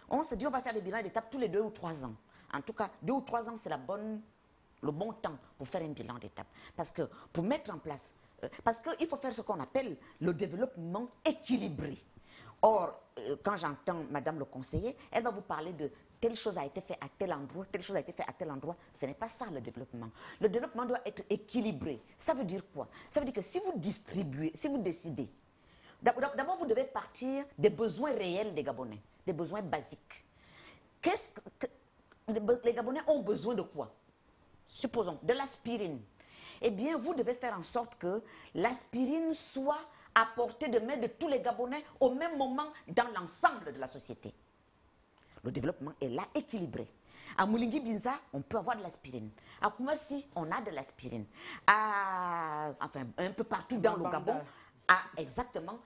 On se dit on va faire des bilans d'étapes tous les 2 ou 3 ans. En tout cas, 2 ou 3 ans, c'est le bon temps pour faire un bilan d'étapes. Parce que pour mettre en place, parce qu'il faut faire ce qu'on appelle le développement équilibré. Or, quand j'entends Madame le conseiller, elle va vous parler de telle chose a été faite à tel endroit, telle chose a été faite à tel endroit. Ce n'est pas ça le développement. Le développement doit être équilibré. Ça veut dire quoi? Ça veut dire que si vous distribuez, si vous décidez, d'abord vous devez partir des besoins réels des Gabonais, des besoins basiques. Les Gabonais ont besoin de quoi? Supposons, de l'aspirine. Eh bien, vous devez faire en sorte que l'aspirine soit à portée de main de tous les Gabonais au même moment dans l'ensemble de la société. Le développement est là, équilibré. À Moulingi-Binza, on peut avoir de l'aspirine. À Koumassi, on a de l'aspirine. Enfin, un peu partout dans le Gabon, exactement,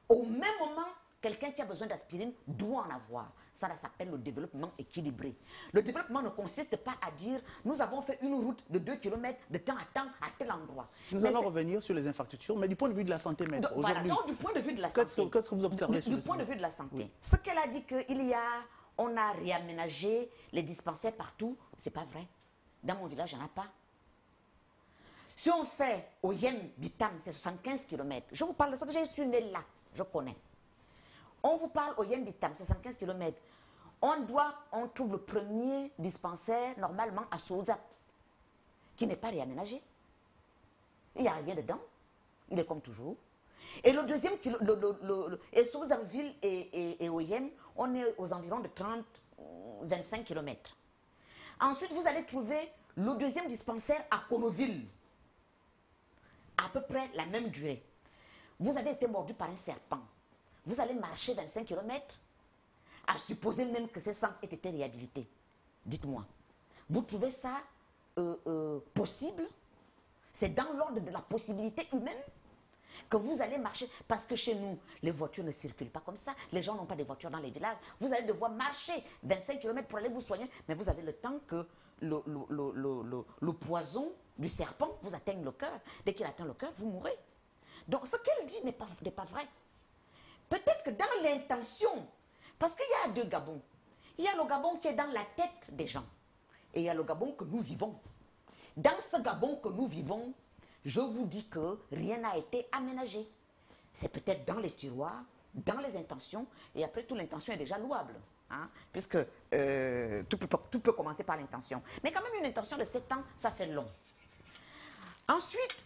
au même moment, quelqu'un qui a besoin d'aspirine doit en avoir. Ça s'appelle le développement équilibré. Le développement ne consiste pas à dire nous avons fait une route de 2 km de temps à temps à tel endroit. Nous allons revenir sur les infrastructures, mais du point de vue de la santé, maître, voilà, donc du point de vue de la santé. Qu'est-ce que vous observez sur du point de vue de la santé. Oui. Ce qu'elle a dit on a réaménagé les dispensaires partout, c'est pas vrai. Dans mon village, il n'y en a pas. Si on fait au Yen Bitam, c'est 75 km. Je vous parle de ça que je suis né là, je connais. On vous parle au Yen Bitam, 75 km. On trouve le premier dispensaire normalement à Souza, qui n'est pas réaménagé. Il n'y a rien dedans. Il est comme toujours. Et le deuxième, et Souzaville et Oyen, on est aux environs de 30-25 km. Ensuite, vous allez trouver le deuxième dispensaire à Konoville. À peu près la même durée. Vous avez été mordu par un serpent. Vous allez marcher 25 km, à supposer même que ces sangs aient été réhabilités. Dites-moi, vous trouvez ça possible? C'est dans l'ordre de la possibilité humaine que vous allez marcher, parce que chez nous, les voitures ne circulent pas comme ça, les gens n'ont pas de voitures dans les villages, vous allez devoir marcher 25 km pour aller vous soigner, mais vous avez le temps que le poison du serpent vous atteigne le cœur. Dès qu'il atteint le cœur, vous mourrez. Donc ce qu'elle dit n'est pas vrai. Peut-être que dans l'intention, parce qu'il y a 2 Gabons, il y a le Gabon qui est dans la tête des gens, et il y a le Gabon que nous vivons. Dans ce Gabon que nous vivons, je vous dis que rien n'a été aménagé. C'est peut-être dans les tiroirs, dans les intentions, et après tout, l'intention est déjà louable. Hein, puisque tout peut commencer par l'intention. Mais quand même, une intention de 7 ans, ça fait long. Ensuite,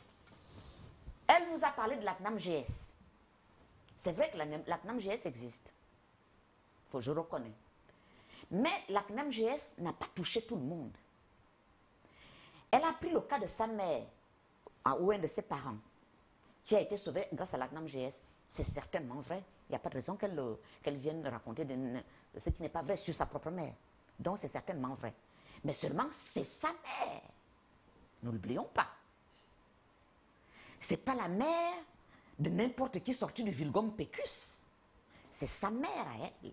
elle nous a parlé de la CNAM-GS. C'est vrai que la CNAM-GS existe. Je reconnais. Mais la CNAM-GS n'a pas touché tout le monde. Elle a pris le cas de sa mère, ou un de ses parents, qui a été sauvé grâce à la CNAM-GS. C'est certainement vrai. Il n'y a pas de raison qu'elle vienne raconter ce qui n'est pas vrai sur sa propre mère. Donc c'est certainement vrai. Mais seulement c'est sa mère. Ne l'oublions pas. Ce n'est pas la mère de n'importe qui sorti du Vilgom Pécus. C'est sa mère à elle.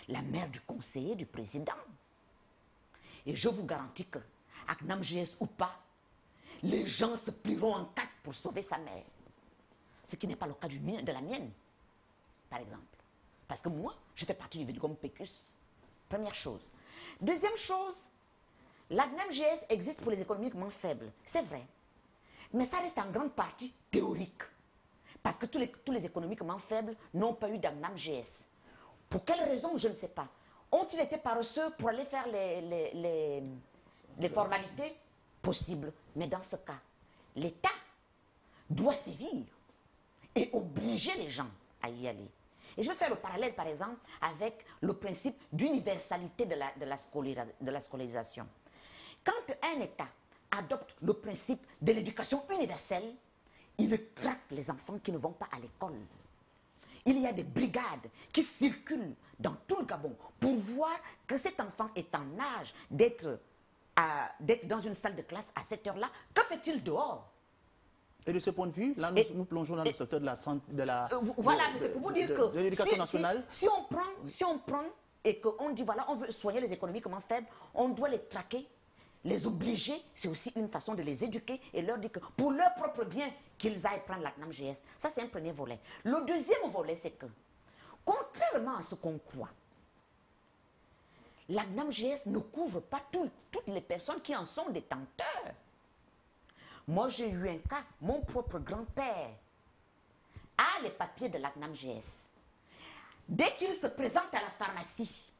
La mère du conseiller, du président. Et je vous garantis que, avec CNAM-GS ou pas, les gens se plieront en 4 pour sauver sa mère. Ce qui n'est pas le cas de la mienne, par exemple. Parce que moi, je fais partie du Vilgom Pécus. Première chose. Deuxième chose, la CNAM-GS existe pour les économiquement faibles. C'est vrai. Mais ça reste en grande partie théorique. Parce que tous les économiquement faibles n'ont pas eu d'ANAM-GS. Pour quelle raison, je ne sais pas. Ont-ils été paresseux pour aller faire les formalités? Possible. Mais dans ce cas, l'État doit sévir et obliger les gens à y aller. Et je vais faire le parallèle, par exemple, avec le principe d'universalité de la scolarisation. Quand un État adopte le principe de l'éducation universelle, il traque les enfants qui ne vont pas à l'école. Il y a des brigades qui circulent dans tout le Gabon pour voir que cet enfant est en âge d'être dans une salle de classe à cette heure-là. Que fait-il dehors? Et de ce point de vue, là, nous plongeons dans le secteur de la santé, voilà, mais c'est pour vous dire que l'éducation nationale. Si on prend et qu'on dit, voilà, on veut soigner les économiquement faibles, on doit les traquer, les obliger. C'est aussi une façon de les éduquer et leur dire que pour leur propre bien, qu'ils aillent prendre la CNAMGS. Ça, c'est un premier volet. Le deuxième volet, c'est que, contrairement à ce qu'on croit, la CNAMGS ne couvre pas toutes les personnes qui en sont détenteurs. Moi, j'ai eu un cas, mon propre grand-père a les papiers de la CNAMGS. Dès qu'il se présente à la pharmacie,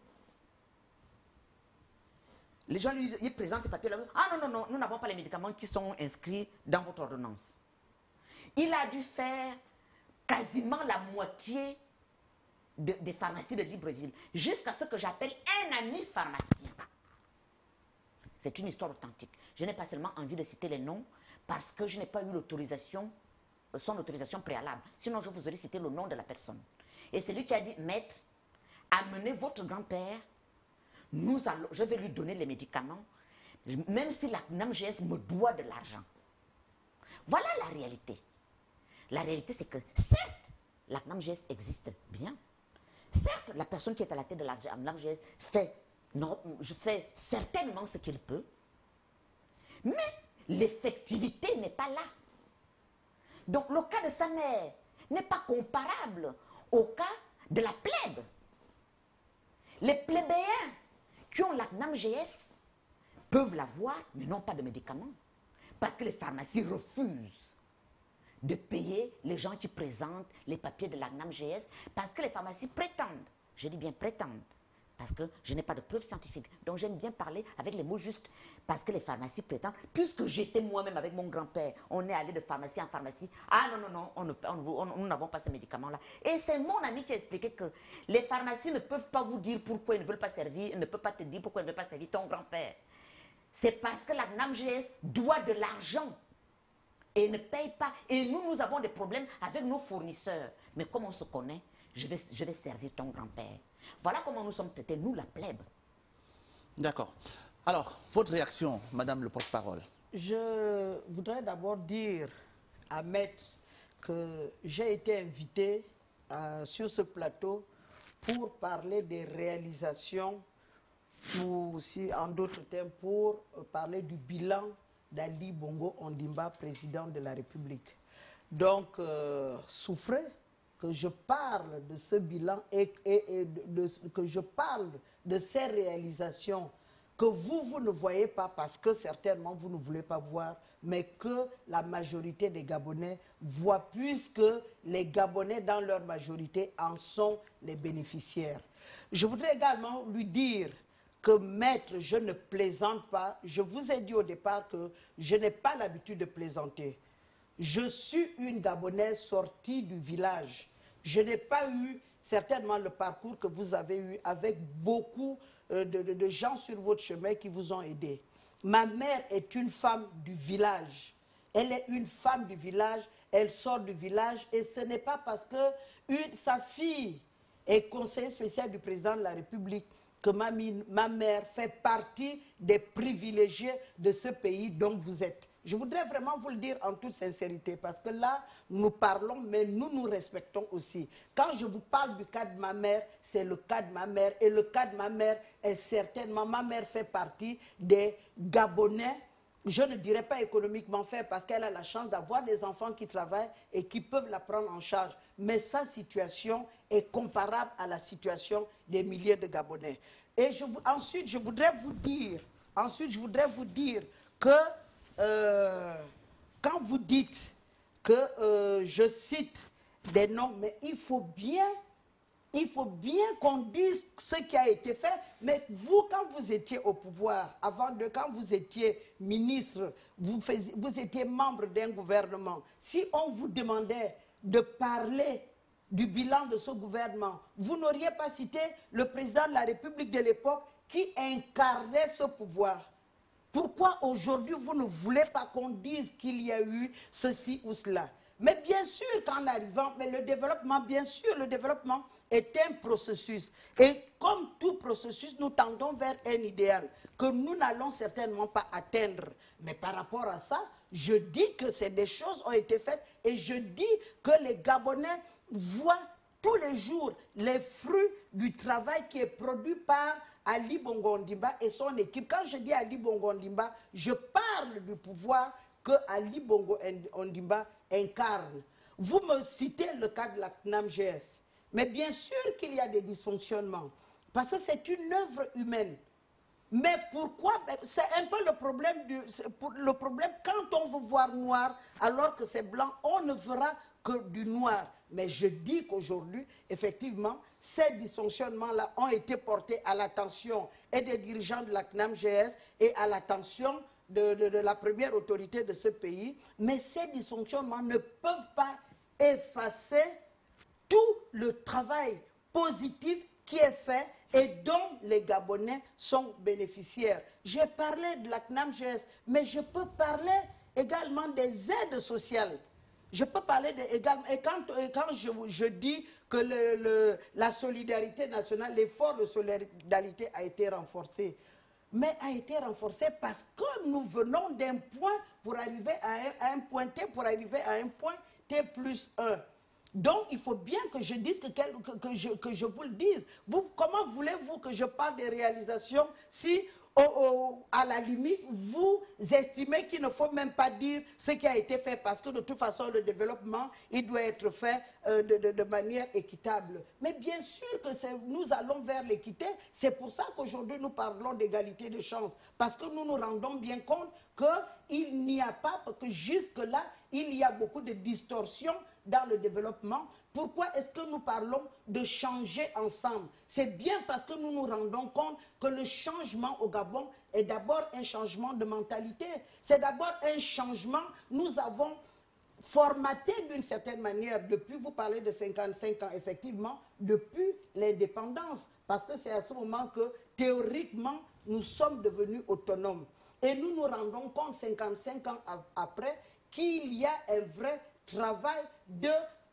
les gens lui disent, il présente ces papiers-là. Ah non, non, non, nous n'avons pas les médicaments qui sont inscrits dans votre ordonnance. Il a dû faire quasiment la moitié des pharmacies de Libreville, jusqu'à ce que j'appelle un ami pharmacien. C'est une histoire authentique. Je n'ai pas seulement envie de citer les noms, parce que je n'ai pas eu l'autorisation, son autorisation préalable. Sinon, je vous aurais cité le nom de la personne. Et c'est lui qui a dit, maître, amenez votre grand-père, je vais lui donner les médicaments, même si la CNAMGS me doit de l'argent. Voilà la réalité. La réalité, c'est que, certes, la CNAMGS existe bien. Certes, la personne qui est à la tête de la CNAMGS fait certainement ce qu'il peut, mais l'effectivité n'est pas là. Donc, le cas de sa mère n'est pas comparable au cas de la plèbe. Les plébéiens qui ont la CNAMGS peuvent l'avoir, mais n'ont pas de médicaments. Parce que les pharmacies refusent de payer les gens qui présentent les papiers de la CNAMGS, parce que les pharmacies prétendent, je dis bien prétendent, parce que je n'ai pas de preuves scientifiques. Donc j'aime bien parler avec les mots justes, parce que les pharmacies prétendent, puisque j'étais moi-même avec mon grand-père, on est allé de pharmacie en pharmacie, ah non, non, non, nous n'avons pas ces médicaments-là. Et c'est mon ami qui a expliqué que les pharmacies ne peuvent pas vous dire pourquoi ils ne veulent pas servir, ils ne peuvent pas te dire pourquoi ils ne veulent pas servir ton grand-père. C'est parce que la CNAMGS doit de l'argent et ne paye pas. Et nous avons des problèmes avec nos fournisseurs. Mais comme on se connaît, je vais servir ton grand-père. Voilà comment nous sommes traités, nous, la plèbe. D'accord. Alors, votre réaction, Madame le porte-parole? Je voudrais d'abord dire à Maître que j'ai été invité sur ce plateau pour parler des réalisations, ou aussi en d'autres termes, pour parler du bilan d'Ali Bongo Ondimba, président de la République. Donc, souffrez que je parle de ce bilan et que je parle de ces réalisations que vous ne voyez pas parce que certainement vous ne voulez pas voir, mais que la majorité des Gabonais voient, puisque les Gabonais, dans leur majorité, en sont les bénéficiaires. Je voudrais également lui dire que, maître, je ne plaisante pas. Je vous ai dit au départ que je n'ai pas l'habitude de plaisanter. Je suis une Gabonaise sortie du village. Je n'ai pas eu certainement le parcours que vous avez eu avec beaucoup de gens sur votre chemin qui vous ont aidé. Ma mère est une femme du village. Elle est une femme du village, elle sort du village et ce n'est pas parce que sa fille est conseillère spéciale du président de la République que ma mère fait partie des privilégiés de ce pays dont vous êtes. Je voudrais vraiment vous le dire en toute sincérité, parce que là, nous parlons, mais nous nous respectons aussi. Quand je vous parle du cas de ma mère, c'est le cas de ma mère. Et le cas de ma mère est certainement, ma mère fait partie des Gabonais, je ne dirais pas économiquement fait, parce qu'elle a la chance d'avoir des enfants qui travaillent et qui peuvent la prendre en charge. Mais sa situation est comparable à la situation des milliers de Gabonais. Et ensuite, je voudrais vous dire que quand vous dites que je cite des noms, mais il faut bien qu'on dise ce qui a été fait. Mais vous, quand vous étiez au pouvoir, quand vous étiez ministre, vous étiez membre d'un gouvernement, si on vous demandait de parler du bilan de ce gouvernement, vous n'auriez pas cité le président de la République de l'époque qui incarnait ce pouvoir. Pourquoi aujourd'hui vous ne voulez pas qu'on dise qu'il y a eu ceci ou cela? Mais bien sûr qu'en arrivant, mais le développement, bien sûr, le développement est un processus. Et comme tout processus, nous tendons vers un idéal que nous n'allons certainement pas atteindre. Mais par rapport à ça, je dis que des choses ont été faites et je dis que les Gabonais voient tous les jours les fruits du travail qui est produit par Ali Bongo Ondimba et son équipe. Quand je dis Ali Bongo Ondimba, je parle du pouvoir que Ali Bongo Ondimba incarne. Vous me citez le cas de la CNAM-GS. Mais bien sûr qu'il y a des dysfonctionnements, parce que c'est une œuvre humaine. Mais pourquoi? C'est un peu le problème quand on veut voir noir alors que c'est blanc, on ne verra que du noir. Mais je dis qu'aujourd'hui, effectivement, ces dysfonctionnements-là ont été portés à l'attention et des dirigeants de la CNAM-GS et à l'attention de la première autorité de ce pays. Mais ces dysfonctionnements ne peuvent pas effacer tout le travail positif qui est fait et dont les Gabonais sont bénéficiaires. J'ai parlé de la CNAM-GS, mais je peux parler également des aides sociales. Je peux parler également, et quand je dis que la solidarité nationale, l'effort de solidarité a été renforcé, mais a été renforcé parce que nous venons d'un point pour arriver à un point T, pour arriver à un point T+1. Donc, il faut bien que je dise, que je vous le dise. Comment voulez-vous que je parle des réalisations si, à la limite, vous estimez qu'il ne faut même pas dire ce qui a été fait parce que de toute façon, le développement, il doit être fait de manière équitable. Mais bien sûr que nous allons vers l'équité. C'est pour ça qu'aujourd'hui, nous parlons d'égalité de chances. Parce que nous nous rendons bien compte qu'il n'y a pas, que jusque-là, il y a beaucoup de distorsions dans le développement. Pourquoi est-ce que nous parlons de changer ensemble? C'est bien parce que nous nous rendons compte que le changement au Gabon est d'abord un changement de mentalité. C'est d'abord un changement, nous avons formaté d'une certaine manière, depuis, vous parlez de 55 ans, effectivement, depuis l'indépendance. Parce que c'est à ce moment que, théoriquement, nous sommes devenus autonomes. Et nous nous rendons compte, 55 ans après, qu'il y a un vrai travail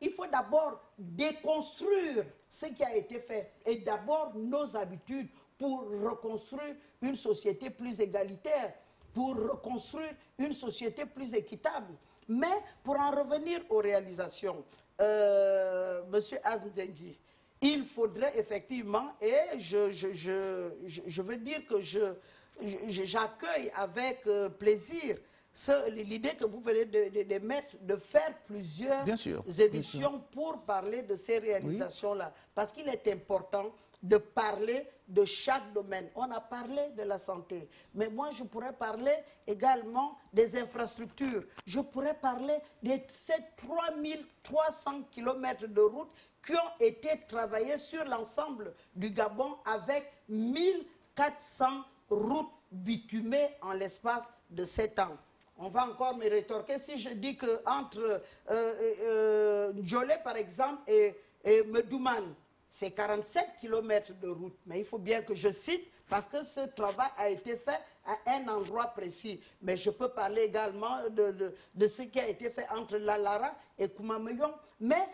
il faut d'abord déconstruire ce qui a été fait et d'abord nos habitudes pour reconstruire une société plus égalitaire, pour reconstruire une société plus équitable. Mais pour en revenir aux réalisations, Monsieur Aznzendi, il faudrait effectivement, et je veux dire que j'accueille avec plaisir l'idée que vous venez de faire plusieurs émissions pour parler de ces réalisations-là. Oui. Parce qu'il est important de parler de chaque domaine. On a parlé de la santé, mais moi je pourrais parler également des infrastructures. Je pourrais parler de ces 3300 km de routes qui ont été travaillées sur l'ensemble du Gabon avec 1400 routes bitumées en l'espace de 7 ans. On va encore me rétorquer si je dis qu'entre Djolé, par exemple, et Medouman, c'est 47 km de route. Mais il faut bien que je cite, parce que ce travail a été fait à un endroit précis. Mais je peux parler également de ce qui a été fait entre Lalara et Koumameyon. Mais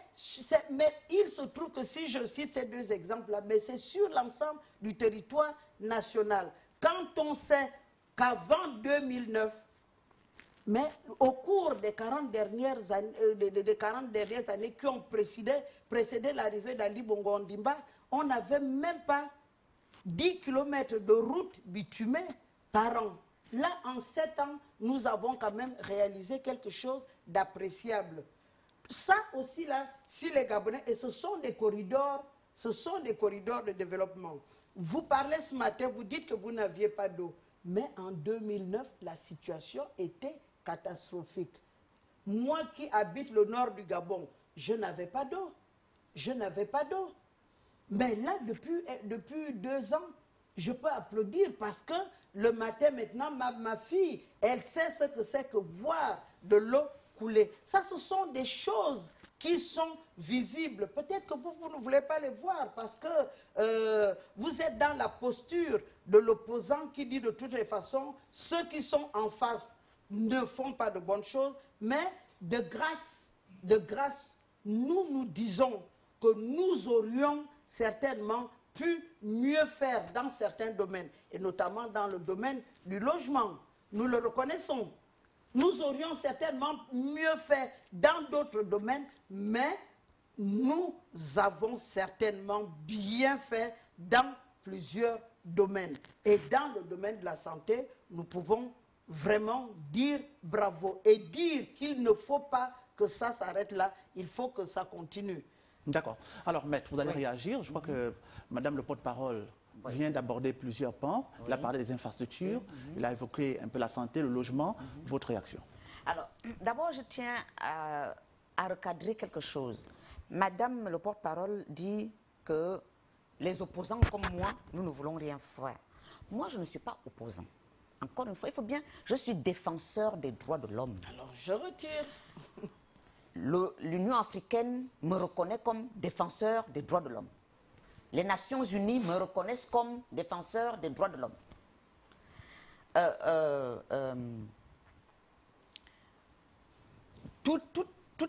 il se trouve que si je cite ces deux exemples-là, mais c'est sur l'ensemble du territoire national. Quand on sait qu'avant 2009, mais au cours des 40 dernières années qui ont précédé l'arrivée d'Ali Bongo Ondimba, on n'avait même pas 10 km de route bitumée par an. Là, en 7 ans, nous avons quand même réalisé quelque chose d'appréciable. Ça aussi, là, si les Gabonais, et ce sont des corridors de développement. Vous parlez ce matin, vous dites que vous n'aviez pas d'eau. Mais en 2009, la situation était catastrophique. Moi qui habite le nord du Gabon, je n'avais pas d'eau. Je n'avais pas d'eau. Mais là, depuis 2 ans, je peux applaudir parce que le matin maintenant, ma fille, elle sait ce que c'est que voir de l'eau couler. Ça, ce sont des choses qui sont visibles. Peut-être que vous ne voulez pas les voir parce que vous êtes dans la posture de l'opposant qui dit de toutes les façons, ceux qui sont en face ne font pas de bonnes choses, mais de grâce, nous disons que nous aurions certainement pu mieux faire dans certains domaines, et notamment dans le domaine du logement. Nous le reconnaissons. Nous aurions certainement mieux fait dans d'autres domaines, mais nous avons certainement bien fait dans plusieurs domaines. Et dans le domaine de la santé, nous pouvons vraiment dire bravo et dire qu'il ne faut pas que ça s'arrête là, il faut que ça continue. D'accord. Alors, Maître, vous allez réagir. Je crois que Madame le porte-parole vient d'aborder plusieurs pans. Il a parlé des infrastructures, il a évoqué un peu la santé, le logement. Votre réaction? Alors, d'abord, je tiens à recadrer quelque chose. Madame le porte-parole dit que les opposants comme moi, nous ne voulons rien faire. Moi, je ne suis pas opposant. Encore une fois, il faut bien... Je suis défenseur des droits de l'homme. Alors, je retire. L'Union africaine me reconnaît comme défenseur des droits de l'homme. Les Nations unies me reconnaissent comme défenseur des droits de l'homme. Tous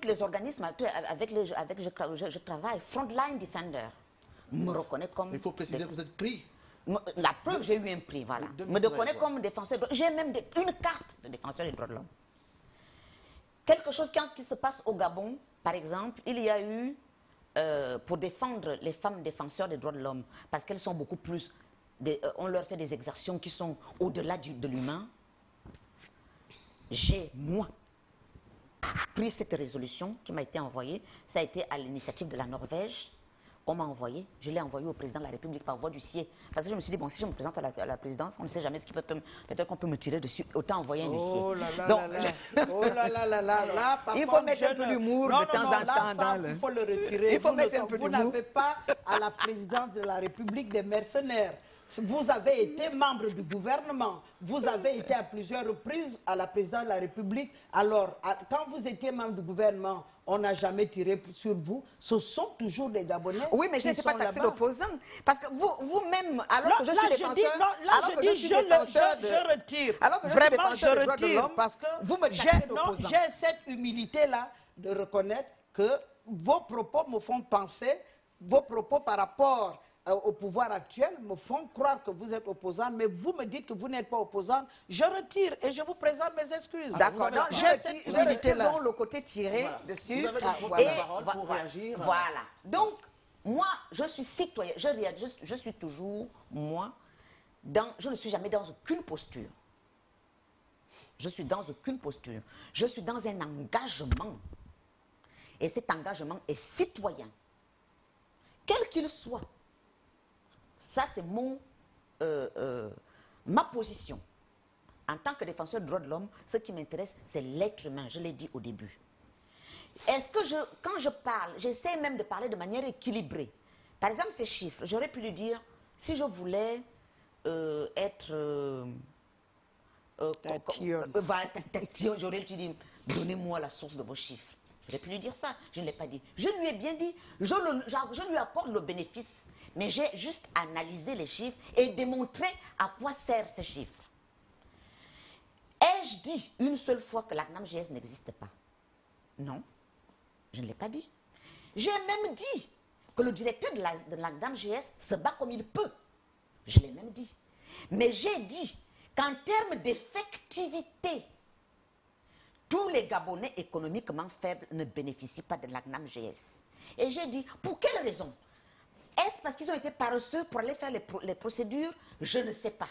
les organismes avec lesquels je travaille, Frontline Defender, me reconnaît comme... Il faut préciser que vous êtes pris. La preuve, j'ai eu un prix, voilà. Me reconnaît comme défenseur. J'ai même une carte de défenseur des droits de l'homme. Quelque chose qui se passe au Gabon, par exemple, il y a eu, pour défendre les femmes défenseurs des droits de l'homme, parce qu'elles sont beaucoup plus, on leur fait des exactions qui sont au-delà de l'humain, j'ai, moi, pris cette résolution qui m'a été envoyée, ça a été à l'initiative de la Norvège. On m'a envoyé, je l'ai envoyé au président de la République par voie d'huissier. Parce que je me suis dit, bon, si je me présente à la présidence, on ne sait jamais ce qui peut... Peut-être qu'on peut me tirer dessus, autant envoyer un huissier. Oh là là donc, là là. Oh là là là là là. Il faut mettre un peu d'humour de temps en temps. Il faut le retirer. Il faut mettre un peu Vous d'humour. n'avez pas à la présidence de la République des mercenaires. Vous avez été membre du gouvernement. Vous avez été à plusieurs reprises à la présidence de la République. Alors, quand vous étiez membre du gouvernement, on n'a jamais tiré sur vous. Ce sont toujours des Gabonais. Oui, mais je n'étais pas taxée d'opposant. Parce que vous-même, alors que je suis défenseur... Je retire. Alors que Vraiment, je retire. retire. Parce que vous me taxez d'opposant. j'ai cette humilité-là de reconnaître que vos propos me font penser, vos propos par rapport au pouvoir actuel me font croire que vous êtes opposant, mais vous me dites que vous n'êtes pas opposant. Je retire et je vous présente mes excuses. D'accord. J'ai cette humilité-là. Le côté tiré dessus. Vous avez la parole pour réagir. Voilà. Donc, moi, je suis citoyen. Je suis toujours, moi, je ne suis jamais dans aucune posture. Je suis dans aucune posture. Je suis dans un engagement. Et cet engagement est citoyen. Quel qu'il soit. Ça, c'est ma position. En tant que défenseur des droits de l'homme, ce qui m'intéresse, c'est l'être humain. Je l'ai dit au début. Est-ce que quand je parle, j'essaie même de parler de manière équilibrée. Par exemple, ces chiffres, j'aurais pu lui dire, si je voulais être... j'aurais pu dire, donnez-moi la source de vos chiffres. J'aurais pu lui dire ça, je ne l'ai pas dit. Je lui ai bien dit, je lui accorde le bénéfice, mais j'ai juste analysé les chiffres et démontré à quoi servent ces chiffres. Ai-je dit une seule fois que la CNAMGS n'existe pas? Non, je ne l'ai pas dit. J'ai même dit que le directeur de la CNAMGS se bat comme il peut. Je l'ai même dit. Mais j'ai dit qu'en termes d'effectivité, tous les Gabonais économiquement faibles ne bénéficient pas de la CNAMGS. Et j'ai dit, pour quelle raison? Est-ce parce qu'ils ont été paresseux pour aller faire les procédures? Je ne sais pas.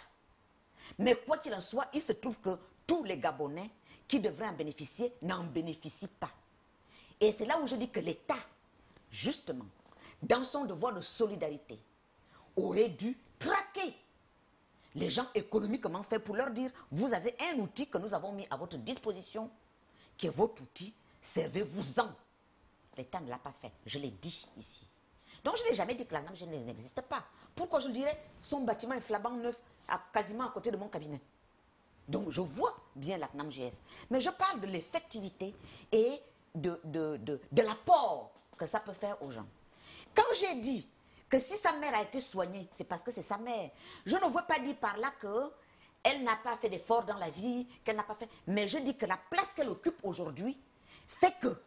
Mais quoi qu'il en soit, il se trouve que tous les Gabonais qui devraient en bénéficier n'en bénéficient pas. Et c'est là où je dis que l'État, justement, dans son devoir de solidarité, aurait dû traquer les gens économiquement faibles pour leur dire, vous avez un outil que nous avons mis à votre disposition, qui est votre outil, servez-vous-en. L'État ne l'a pas fait, je l'ai dit ici. Donc je n'ai jamais dit que la CNAMGS n'existe pas. Pourquoi je dirais, son bâtiment est flambant neuf, quasiment à côté de mon cabinet. Donc je vois bien la CNAMGS. Mais je parle de l'effectivité et de l'apport que ça peut faire aux gens. Quand j'ai dit que si sa mère a été soignée, c'est parce que c'est sa mère. Je ne veux pas dire par là qu'elle n'a pas fait d'efforts dans la vie, qu'elle n'a pas fait... Mais je dis que la place qu'elle occupe aujourd'hui fait que,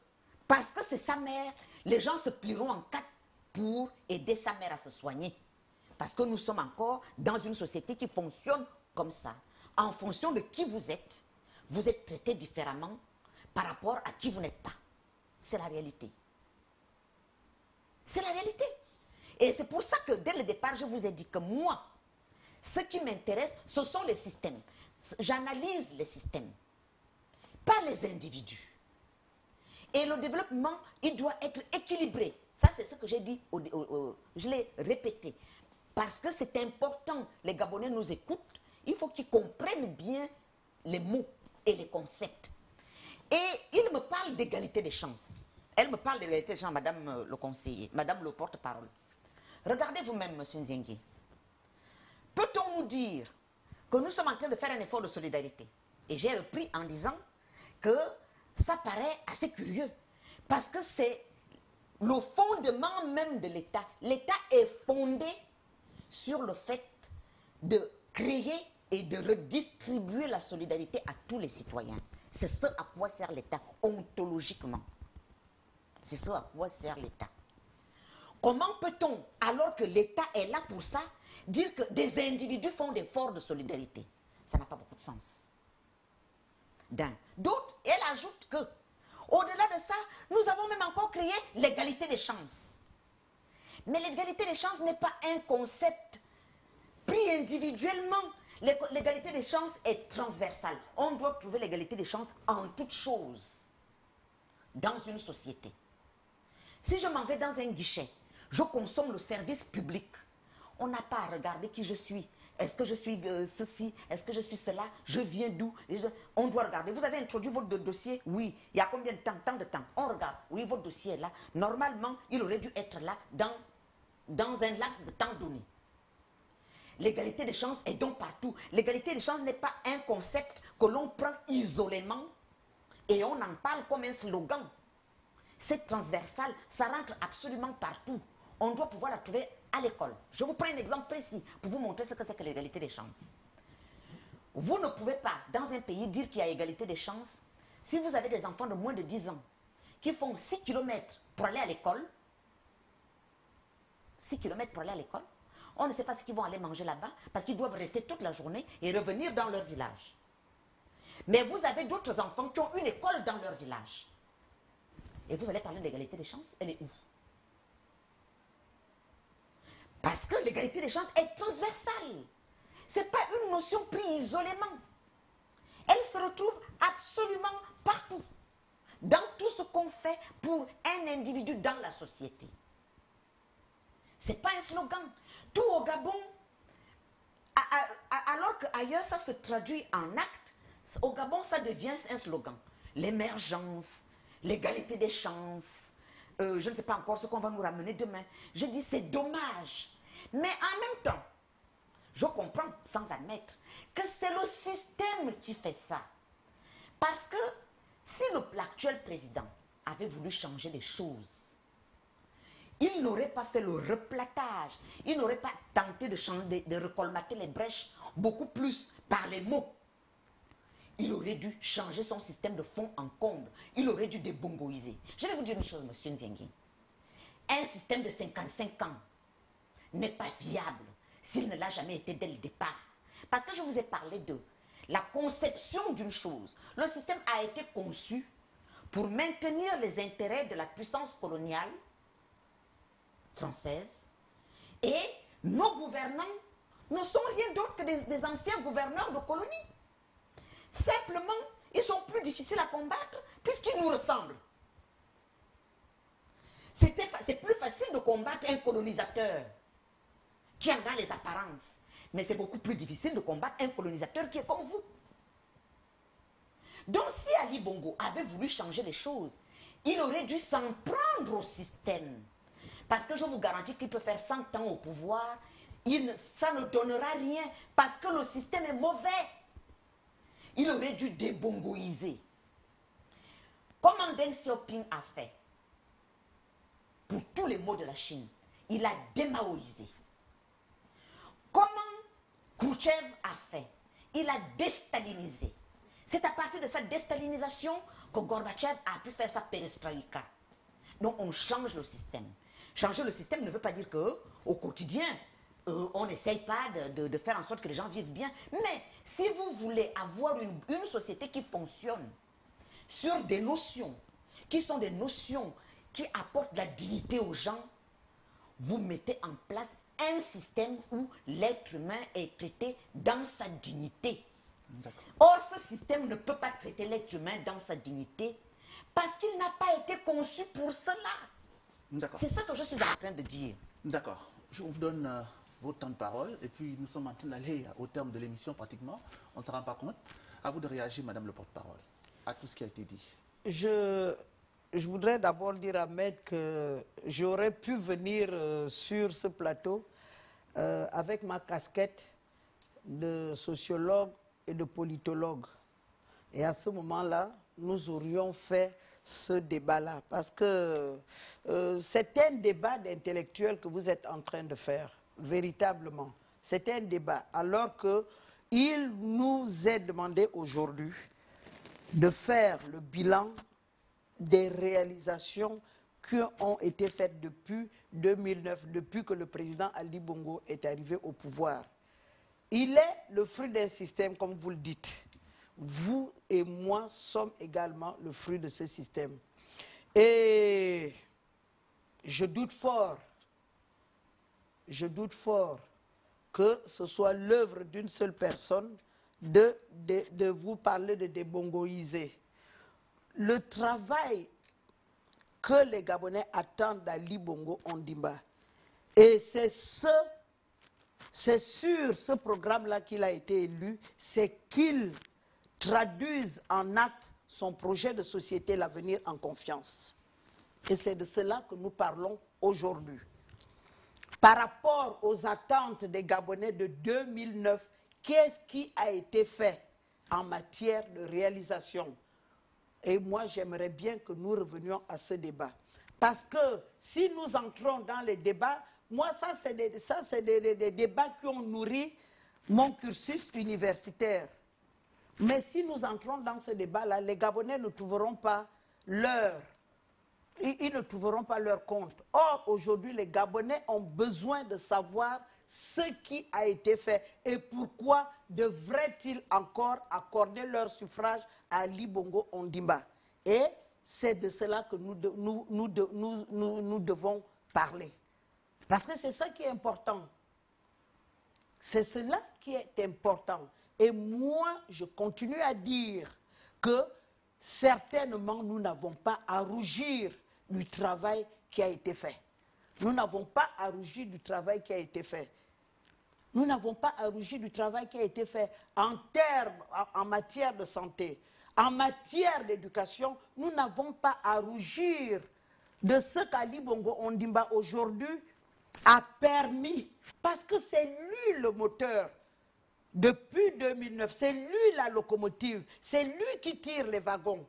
parce que c'est sa mère, les gens se plieront en quatre pour aider sa mère à se soigner. Parce que nous sommes encore dans une société qui fonctionne comme ça. En fonction de qui vous êtes traité différemment par rapport à qui vous n'êtes pas. C'est la réalité. C'est la réalité. Et c'est pour ça que dès le départ, je vous ai dit que moi, ce qui m'intéresse, ce sont les systèmes. J'analyse les systèmes, pas les individus. Et le développement, il doit être équilibré. Ça, c'est ce que j'ai dit, je l'ai répété. Parce que c'est important, les Gabonais nous écoutent, il faut qu'ils comprennent bien les mots et les concepts. Et il me parle d'égalité des chances. Elle me parle d'égalité des chances, madame le conseiller, madame le porte-parole. Regardez vous-même, monsieur Nziengi. Peut-on nous dire que nous sommes en train de faire un effort de solidarité? Et j'ai repris en disant que ça paraît assez curieux. Parce que c'est le fondement même de l'État. L'État est fondé sur le fait de créer et de redistribuer la solidarité à tous les citoyens. C'est ce à quoi sert l'État, ontologiquement. C'est ce à quoi sert l'État. Comment peut-on, alors que l'État est là pour ça, dire que des individus font des efforts de solidarité? Ça n'a pas beaucoup de sens. D'autres, elle ajoute que, au-delà de ça, nous avons même encore créé l'égalité des chances. Mais l'égalité des chances n'est pas un concept pris individuellement. L'égalité des chances est transversale. On doit trouver l'égalité des chances en toutes choses dans une société. Si je m'en vais dans un guichet, je consomme le service public. On n'a pas à regarder qui je suis. Est-ce que je suis ceci? Est-ce que je suis cela? Je viens d'où? On doit regarder. Vous avez introduit votre dossier? Oui. Il y a combien de temps? Tant de temps. On regarde. Oui, votre dossier est là. Normalement, il aurait dû être là dans un laps de temps donné. L'égalité des chances est donc partout. L'égalité des chances n'est pas un concept que l'on prend isolément et on en parle comme un slogan. C'est transversal, ça rentre absolument partout. On doit pouvoir la trouver à l'école. Je vous prends un exemple précis pour vous montrer ce que c'est que l'égalité des chances. Vous ne pouvez pas, dans un pays, dire qu'il y a égalité des chances si vous avez des enfants de moins de 10 ans qui font 6 km pour aller à l'école. 6 km pour aller à l'école. On ne sait pas ce qu'ils vont aller manger là-bas parce qu'ils doivent rester toute la journée et revenir dans leur village. Mais vous avez d'autres enfants qui ont une école dans leur village. Et vous allez parler d'égalité des chances, elle est où? Parce que l'égalité des chances est transversale. Ce n'est pas une notion prise isolément. Elle se retrouve absolument partout. Dans tout ce qu'on fait pour un individu dans la société. Ce n'est pas un slogan. Tout au Gabon, alors qu'ailleurs ça se traduit en actes, au Gabon ça devient un slogan. L'émergence, l'égalité des chances, je ne sais pas encore ce qu'on va nous ramener demain. Je dis c'est dommage. Mais en même temps, je comprends sans admettre que c'est le système qui fait ça. Parce que si l'actuel président avait voulu changer les choses, il n'aurait pas fait le replatage, il n'aurait pas tenté de recolmater les brèches beaucoup plus par les mots. Il aurait dû changer son système de fond en comble. Il aurait dû débongoiser. Je vais vous dire une chose, monsieur Nziengi. Un système de 55 ans n'est pas viable s'il ne l'a jamais été dès le départ. Parce que je vous ai parlé de la conception d'une chose. Le système a été conçu pour maintenir les intérêts de la puissance coloniale française. Et nos gouvernants ne sont rien d'autre que des anciens gouverneurs de colonies. Simplement, ils sont plus difficiles à combattre puisqu'ils nous ressemblent. C'est plus facile de combattre un colonisateur qui en a les apparences. Mais c'est beaucoup plus difficile de combattre un colonisateur qui est comme vous. Donc si Ali Bongo avait voulu changer les choses, il aurait dû s'en prendre au système. Parce que je vous garantis qu'il peut faire 100 ans au pouvoir, ça ne donnera rien parce que le système est mauvais. Il aurait dû débongoiser. Comment Deng Xiaoping a fait pour tous les maux de la Chine? Il a démaoïsé. Comment Khrouchtchev a fait? Il a déstalinisé. C'est à partir de cette déstalinisation que Gorbatchev a pu faire sa perestroïka. Donc on change le système. Changer le système ne veut pas dire qu'au quotidien, on n'essaye pas de faire en sorte que les gens vivent bien. Mais si vous voulez avoir une société qui fonctionne sur des notions, qui sont des notions qui apportent de la dignité aux gens, vous mettez en place un système où l'être humain est traité dans sa dignité. Or, ce système ne peut pas traiter l'être humain dans sa dignité parce qu'il n'a pas été conçu pour cela. C'est ça que je suis en train de dire. D'accord. Je vous donne votre temps de parole et puis nous sommes en train d'aller au terme de l'émission pratiquement. On ne se rend pas compte. À vous de réagir, Madame le porte-parole, à tout ce qui a été dit. Je voudrais d'abord dire à Ahmed que j'aurais pu venir sur ce plateau avec ma casquette de sociologue et de politologue. Et à ce moment-là, nous aurions fait ce débat-là. Parce que c'est un débat d'intellectuels que vous êtes en train de faire, véritablement. C'est un débat. Alors qu'il nous est demandé aujourd'hui de faire le bilan des réalisations qui ont été faites depuis 2009, depuis que le président Ali Bongo est arrivé au pouvoir. Il est le fruit d'un système, comme vous le dites. Vous et moi sommes également le fruit de ce système. Et je doute fort que ce soit l'œuvre d'une seule personne de vous parler de débongoiser. Le travail que les Gabonais attendent d'Ali Bongo Ondimba, et c'est sur ce programme-là qu'il a été élu, c'est qu'il traduise en acte son projet de société, l'avenir en confiance. Et c'est de cela que nous parlons aujourd'hui. Par rapport aux attentes des Gabonais de 2009, qu'est-ce qui a été fait en matière de réalisation? Et moi, j'aimerais bien que nous revenions à ce débat. Parce que si nous entrons dans les débats, moi, ça, c'est des débats qui ont nourri mon cursus universitaire. Mais si nous entrons dans ce débat-là, les Gabonais ne trouveront pas ils ne trouveront pas leur compte. Or, aujourd'hui, les Gabonais ont besoin de savoir ce qui a été fait et pourquoi devraient-ils encore accorder leur suffrage à Ali Bongo Ondimba. Et c'est de cela que nous devons parler. Parce que c'est ça qui est important. C'est cela qui est important. Et moi, je continue à dire que certainement, nous n'avons pas à rougir du travail qui a été fait. Nous n'avons pas à rougir du travail qui a été fait. Nous n'avons pas à rougir du travail qui a été fait en matière de santé, en matière d'éducation. Nous n'avons pas à rougir de ce qu'Ali Bongo Ondimba aujourd'hui a permis, parce que c'est lui le moteur. Depuis 2009, c'est lui la locomotive, c'est lui qui tire les wagons.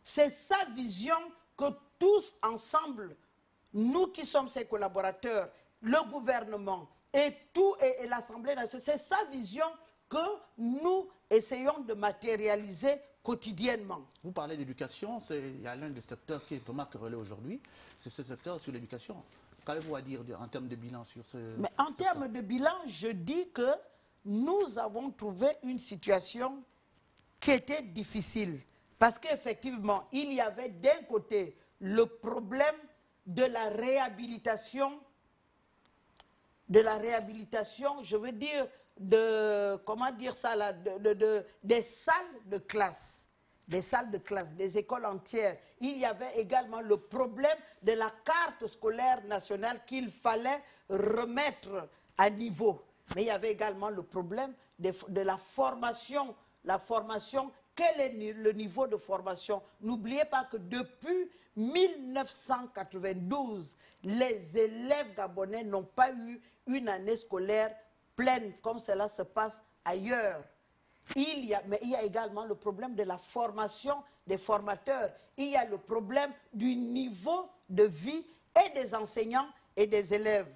C'est sa vision que tous ensemble, nous qui sommes ses collaborateurs, le gouvernement et l'Assemblée nationale, c'est sa vision que nous essayons de matérialiser quotidiennement. Vous parlez d'éducation, il y a l'un des secteurs qui est vraiment querellé aujourd'hui, c'est ce secteur sur l'éducation. Qu'avez-vous à dire en termes de bilan sur ce Mais en termes de bilan, je dis que nous avons trouvé une situation qui était difficile. Parce qu'effectivement, il y avait d'un côté le problème de la réhabilitation, je veux dire, des salles de classe. Des écoles entières. Il y avait également le problème de la carte scolaire nationale qu'il fallait remettre à niveau. Mais il y avait également le problème de la formation. La formation, quel est le niveau de formation? N'oubliez pas que depuis 1992, les élèves gabonais n'ont pas eu une année scolaire pleine comme cela se passe ailleurs. mais il y a également le problème de la formation des formateurs. Il y a le problème du niveau de vie et des enseignants et des élèves.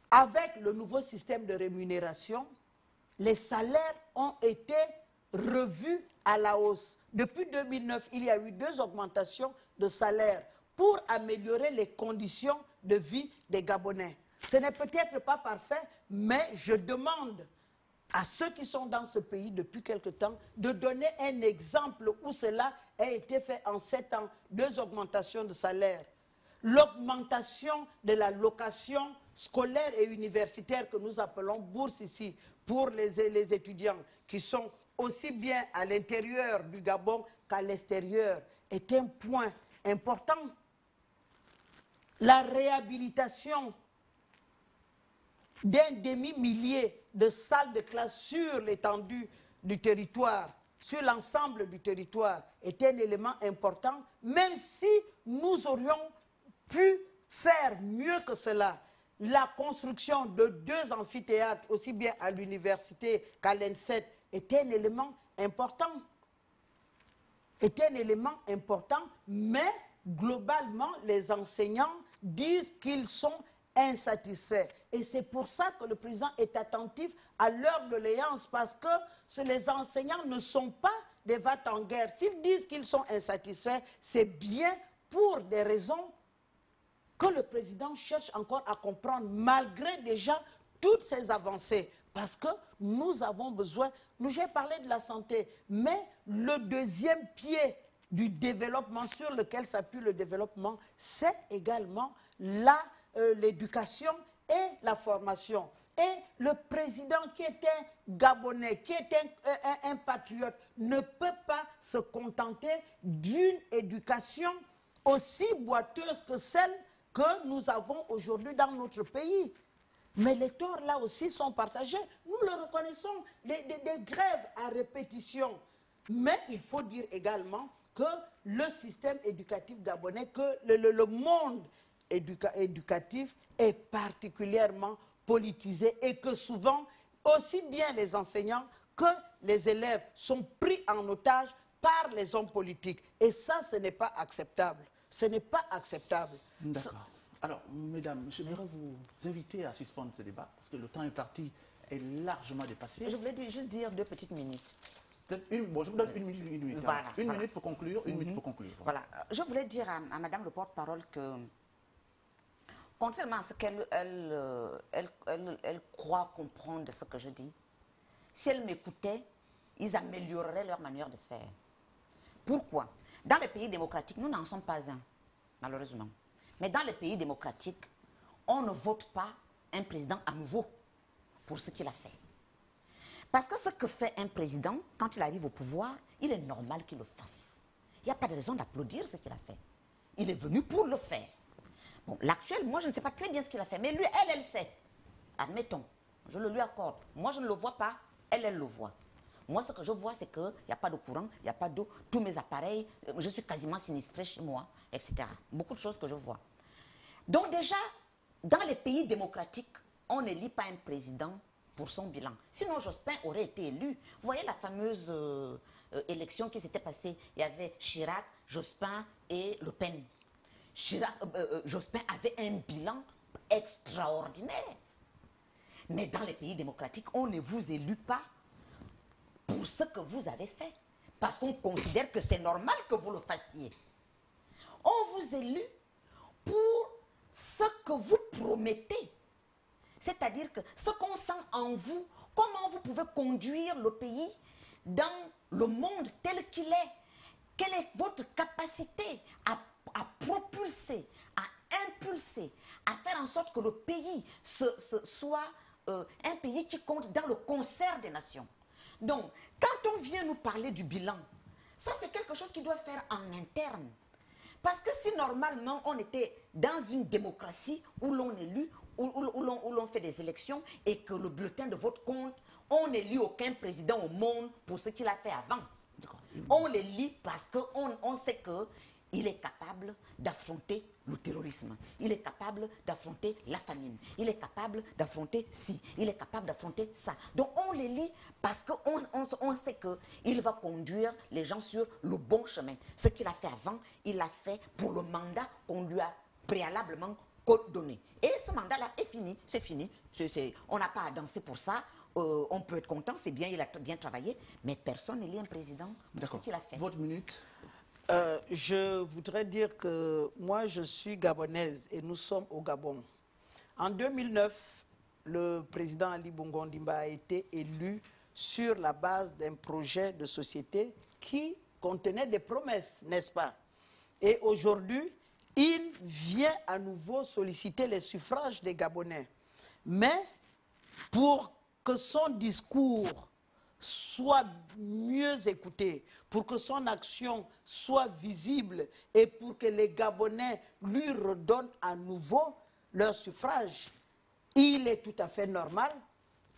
Avec le nouveau système de rémunération, les salaires ont été revus à la hausse. Depuis 2009, il y a eu 2 augmentations de salaires pour améliorer les conditions de vie des Gabonais. Ce n'est peut-être pas parfait, mais je demande à ceux qui sont dans ce pays depuis quelque temps de donner un exemple où cela a été fait en 7 ans, 2 augmentations de salaire. L'augmentation de la location scolaire et universitaire que nous appelons bourse ici pour les étudiants qui sont aussi bien à l'intérieur du Gabon qu'à l'extérieur est un point important. La réhabilitation d'un demi-millier de salles de classe sur l'étendue du territoire, sur l'ensemble du territoire, est un élément important, même si nous aurions pu faire mieux que cela. La construction de 2 amphithéâtres, aussi bien à l'université qu'à l'ENSET, est un élément important. Mais globalement, les enseignants disent qu'ils sont insatisfaits. Et c'est pour ça que le président est attentif à leur doléance, parce que les enseignants ne sont pas des va-t-en guerre. S'ils disent qu'ils sont insatisfaits, c'est bien pour des raisons que le président cherche encore à comprendre, malgré déjà toutes ces avancées. Parce que nous avons besoin, j'ai parlé de la santé, mais le deuxième pied du développement sur lequel s'appuie le développement, c'est également l'éducation et la formation. Et le président qui est un Gabonais, qui est un patriote, ne peut pas se contenter d'une éducation aussi boiteuse que celle que nous avons aujourd'hui dans notre pays. Mais les torts, là aussi, sont partagés. Nous le reconnaissons, des grèves à répétition. Mais il faut dire également que le système éducatif gabonais, que le monde éducatif est particulièrement politisé et que souvent, aussi bien les enseignants que les élèves sont pris en otage par les hommes politiques. Et ça, ce n'est pas acceptable. Ce n'est pas acceptable. D'accord. Alors, mesdames, j'aimerais vous inviter à suspendre ce débat, parce que le temps imparti est largement dépassé. Je voulais juste dire 2 petites minutes. Bon, je vous donne une minute. Voilà, une minute pour conclure, une minute pour conclure. Voilà. Je voulais dire à madame le porte-parole que, contrairement à ce qu'elle croit comprendre de ce que je dis, si elle m'écoutait, ils amélioreraient leur manière de faire. Pourquoi? Dans les pays démocratiques, nous n'en sommes pas un, malheureusement. Mais dans les pays démocratiques, on ne vote pas un président à nouveau pour ce qu'il a fait. Parce que ce que fait un président, quand il arrive au pouvoir, il est normal qu'il le fasse. Il n'y a pas de raison d'applaudir ce qu'il a fait. Il est venu pour le faire. Bon, l'actuel, moi, je ne sais pas très bien ce qu'il a fait, mais lui, elle sait. Admettons, je le lui accorde. Moi, je ne le vois pas, elle le voit. Moi, ce que je vois, c'est qu'il n'y a pas de courant, il n'y a pas d'eau, tous mes appareils, je suis quasiment sinistré chez moi, etc. Beaucoup de choses que je vois. Donc déjà, dans les pays démocratiques, on n'élit pas un président pour son bilan. Sinon, Jospin aurait été élu. Vous voyez la fameuse élection qui s'était passée. Il y avait Chirac, Jospin et Le Pen. Jospin avait un bilan extraordinaire. Mais dans les pays démocratiques, on ne vous élit pas pour ce que vous avez fait. Parce qu'on considère que c'est normal que vous le fassiez. On vous élit pour ce que vous promettez. C'est-à-dire que ce qu'on sent en vous, comment vous pouvez conduire le pays dans le monde tel qu'il est. Quelle est votre capacité à propulser, à impulser, à faire en sorte que le pays soit un pays qui compte dans le concert des nations. Donc, quand on vient nous parler du bilan, ça c'est quelque chose qui doit faire en interne. Parce que si normalement on était dans une démocratie où l'on élit, où l'on fait des élections et que le bulletin de vote compte, on n'élit aucun président au monde pour ce qu'il a fait avant. On l'élit parce qu'on sait il est capable d'affronter le terrorisme. Il est capable d'affronter la famine. Il est capable d'affronter ci. Il est capable d'affronter ça. Donc on les lit parce qu'on sait qu'il va conduire les gens sur le bon chemin. Ce qu'il a fait avant, il l'a fait pour le mandat qu'on lui a préalablement donné. Et ce mandat-là est fini. C'est fini. On n'a pas à danser pour ça. On peut être content, c'est bien, il a bien travaillé. Mais personne n'élit un président pour ce qu'il a fait. Votre minute. Je voudrais dire que moi, je suis gabonaise et nous sommes au Gabon. En 2009, le président Ali Bongo Ondimba a été élu sur la base d'un projet de société qui contenait des promesses, n'est-ce pas? Et aujourd'hui, il vient à nouveau solliciter les suffrages des Gabonais. Mais pour que son discours soit mieux écouté, pour que son action soit visible et pour que les Gabonais lui redonnent à nouveau leur suffrage, il est tout à fait normal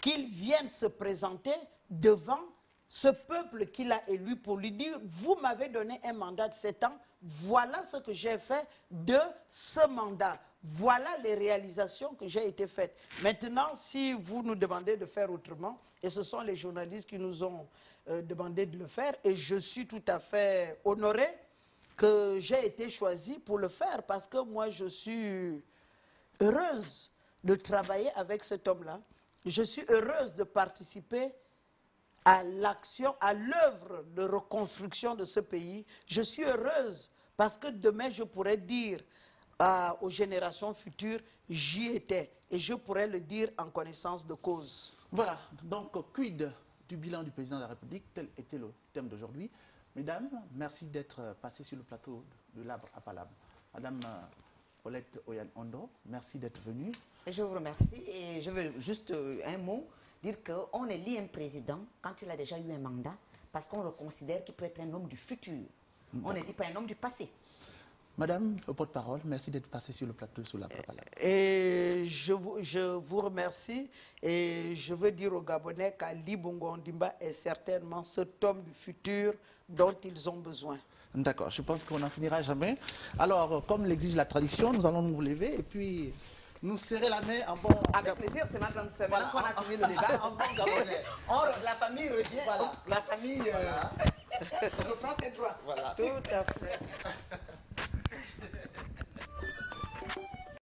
qu'il vienne se présenter devant ce peuple qu'il a élu pour lui dire « Vous m'avez donné un mandat de 7 ans, voilà ce que j'ai fait de ce mandat. Voilà les réalisations que j'ai été faites. » Maintenant, si vous nous demandez de faire autrement, et ce sont les journalistes qui nous ont demandé de le faire, et je suis tout à fait honoré que j'ai été choisi pour le faire, parce que moi, je suis heureuse de travailler avec cet homme-là. Je suis heureuse de participer à l'action, à l'œuvre de reconstruction de ce pays. Je suis heureuse parce que demain, je pourrais dire aux générations futures, j'y étais. Et je pourrais le dire en connaissance de cause. Voilà, donc quid du bilan du président de la République, tel était le thème d'aujourd'hui. Mesdames, merci d'être passées sur le plateau de l'Arbre à Palabre. Madame Paulette Oyan-Ondo, merci d'être venue. Je vous remercie et je veux juste un mot, dire qu'on élit un président quand il a déjà eu un mandat parce qu'on le considère qu'il peut être un homme du futur. On n'élit pas un homme du passé. Madame le porte-parole, merci d'être passée sur le plateau sur l'Arbre à Palabre. Et je vous remercie et je veux dire aux Gabonais qu'Ali Bongo Ondimba est certainement cet homme du futur dont ils ont besoin. D'accord, je pense qu'on n'en finira jamais. Alors, comme l'exige la tradition, nous allons nous lever et puis nous serrer la main en bon... Avec plaisir, c'est ma grande sœur. Voilà, Maintenant qu'on a fini le débat, en bon Gabonais. la famille revient. Voilà. La famille reprend ses droits. Voilà. Tout à fait.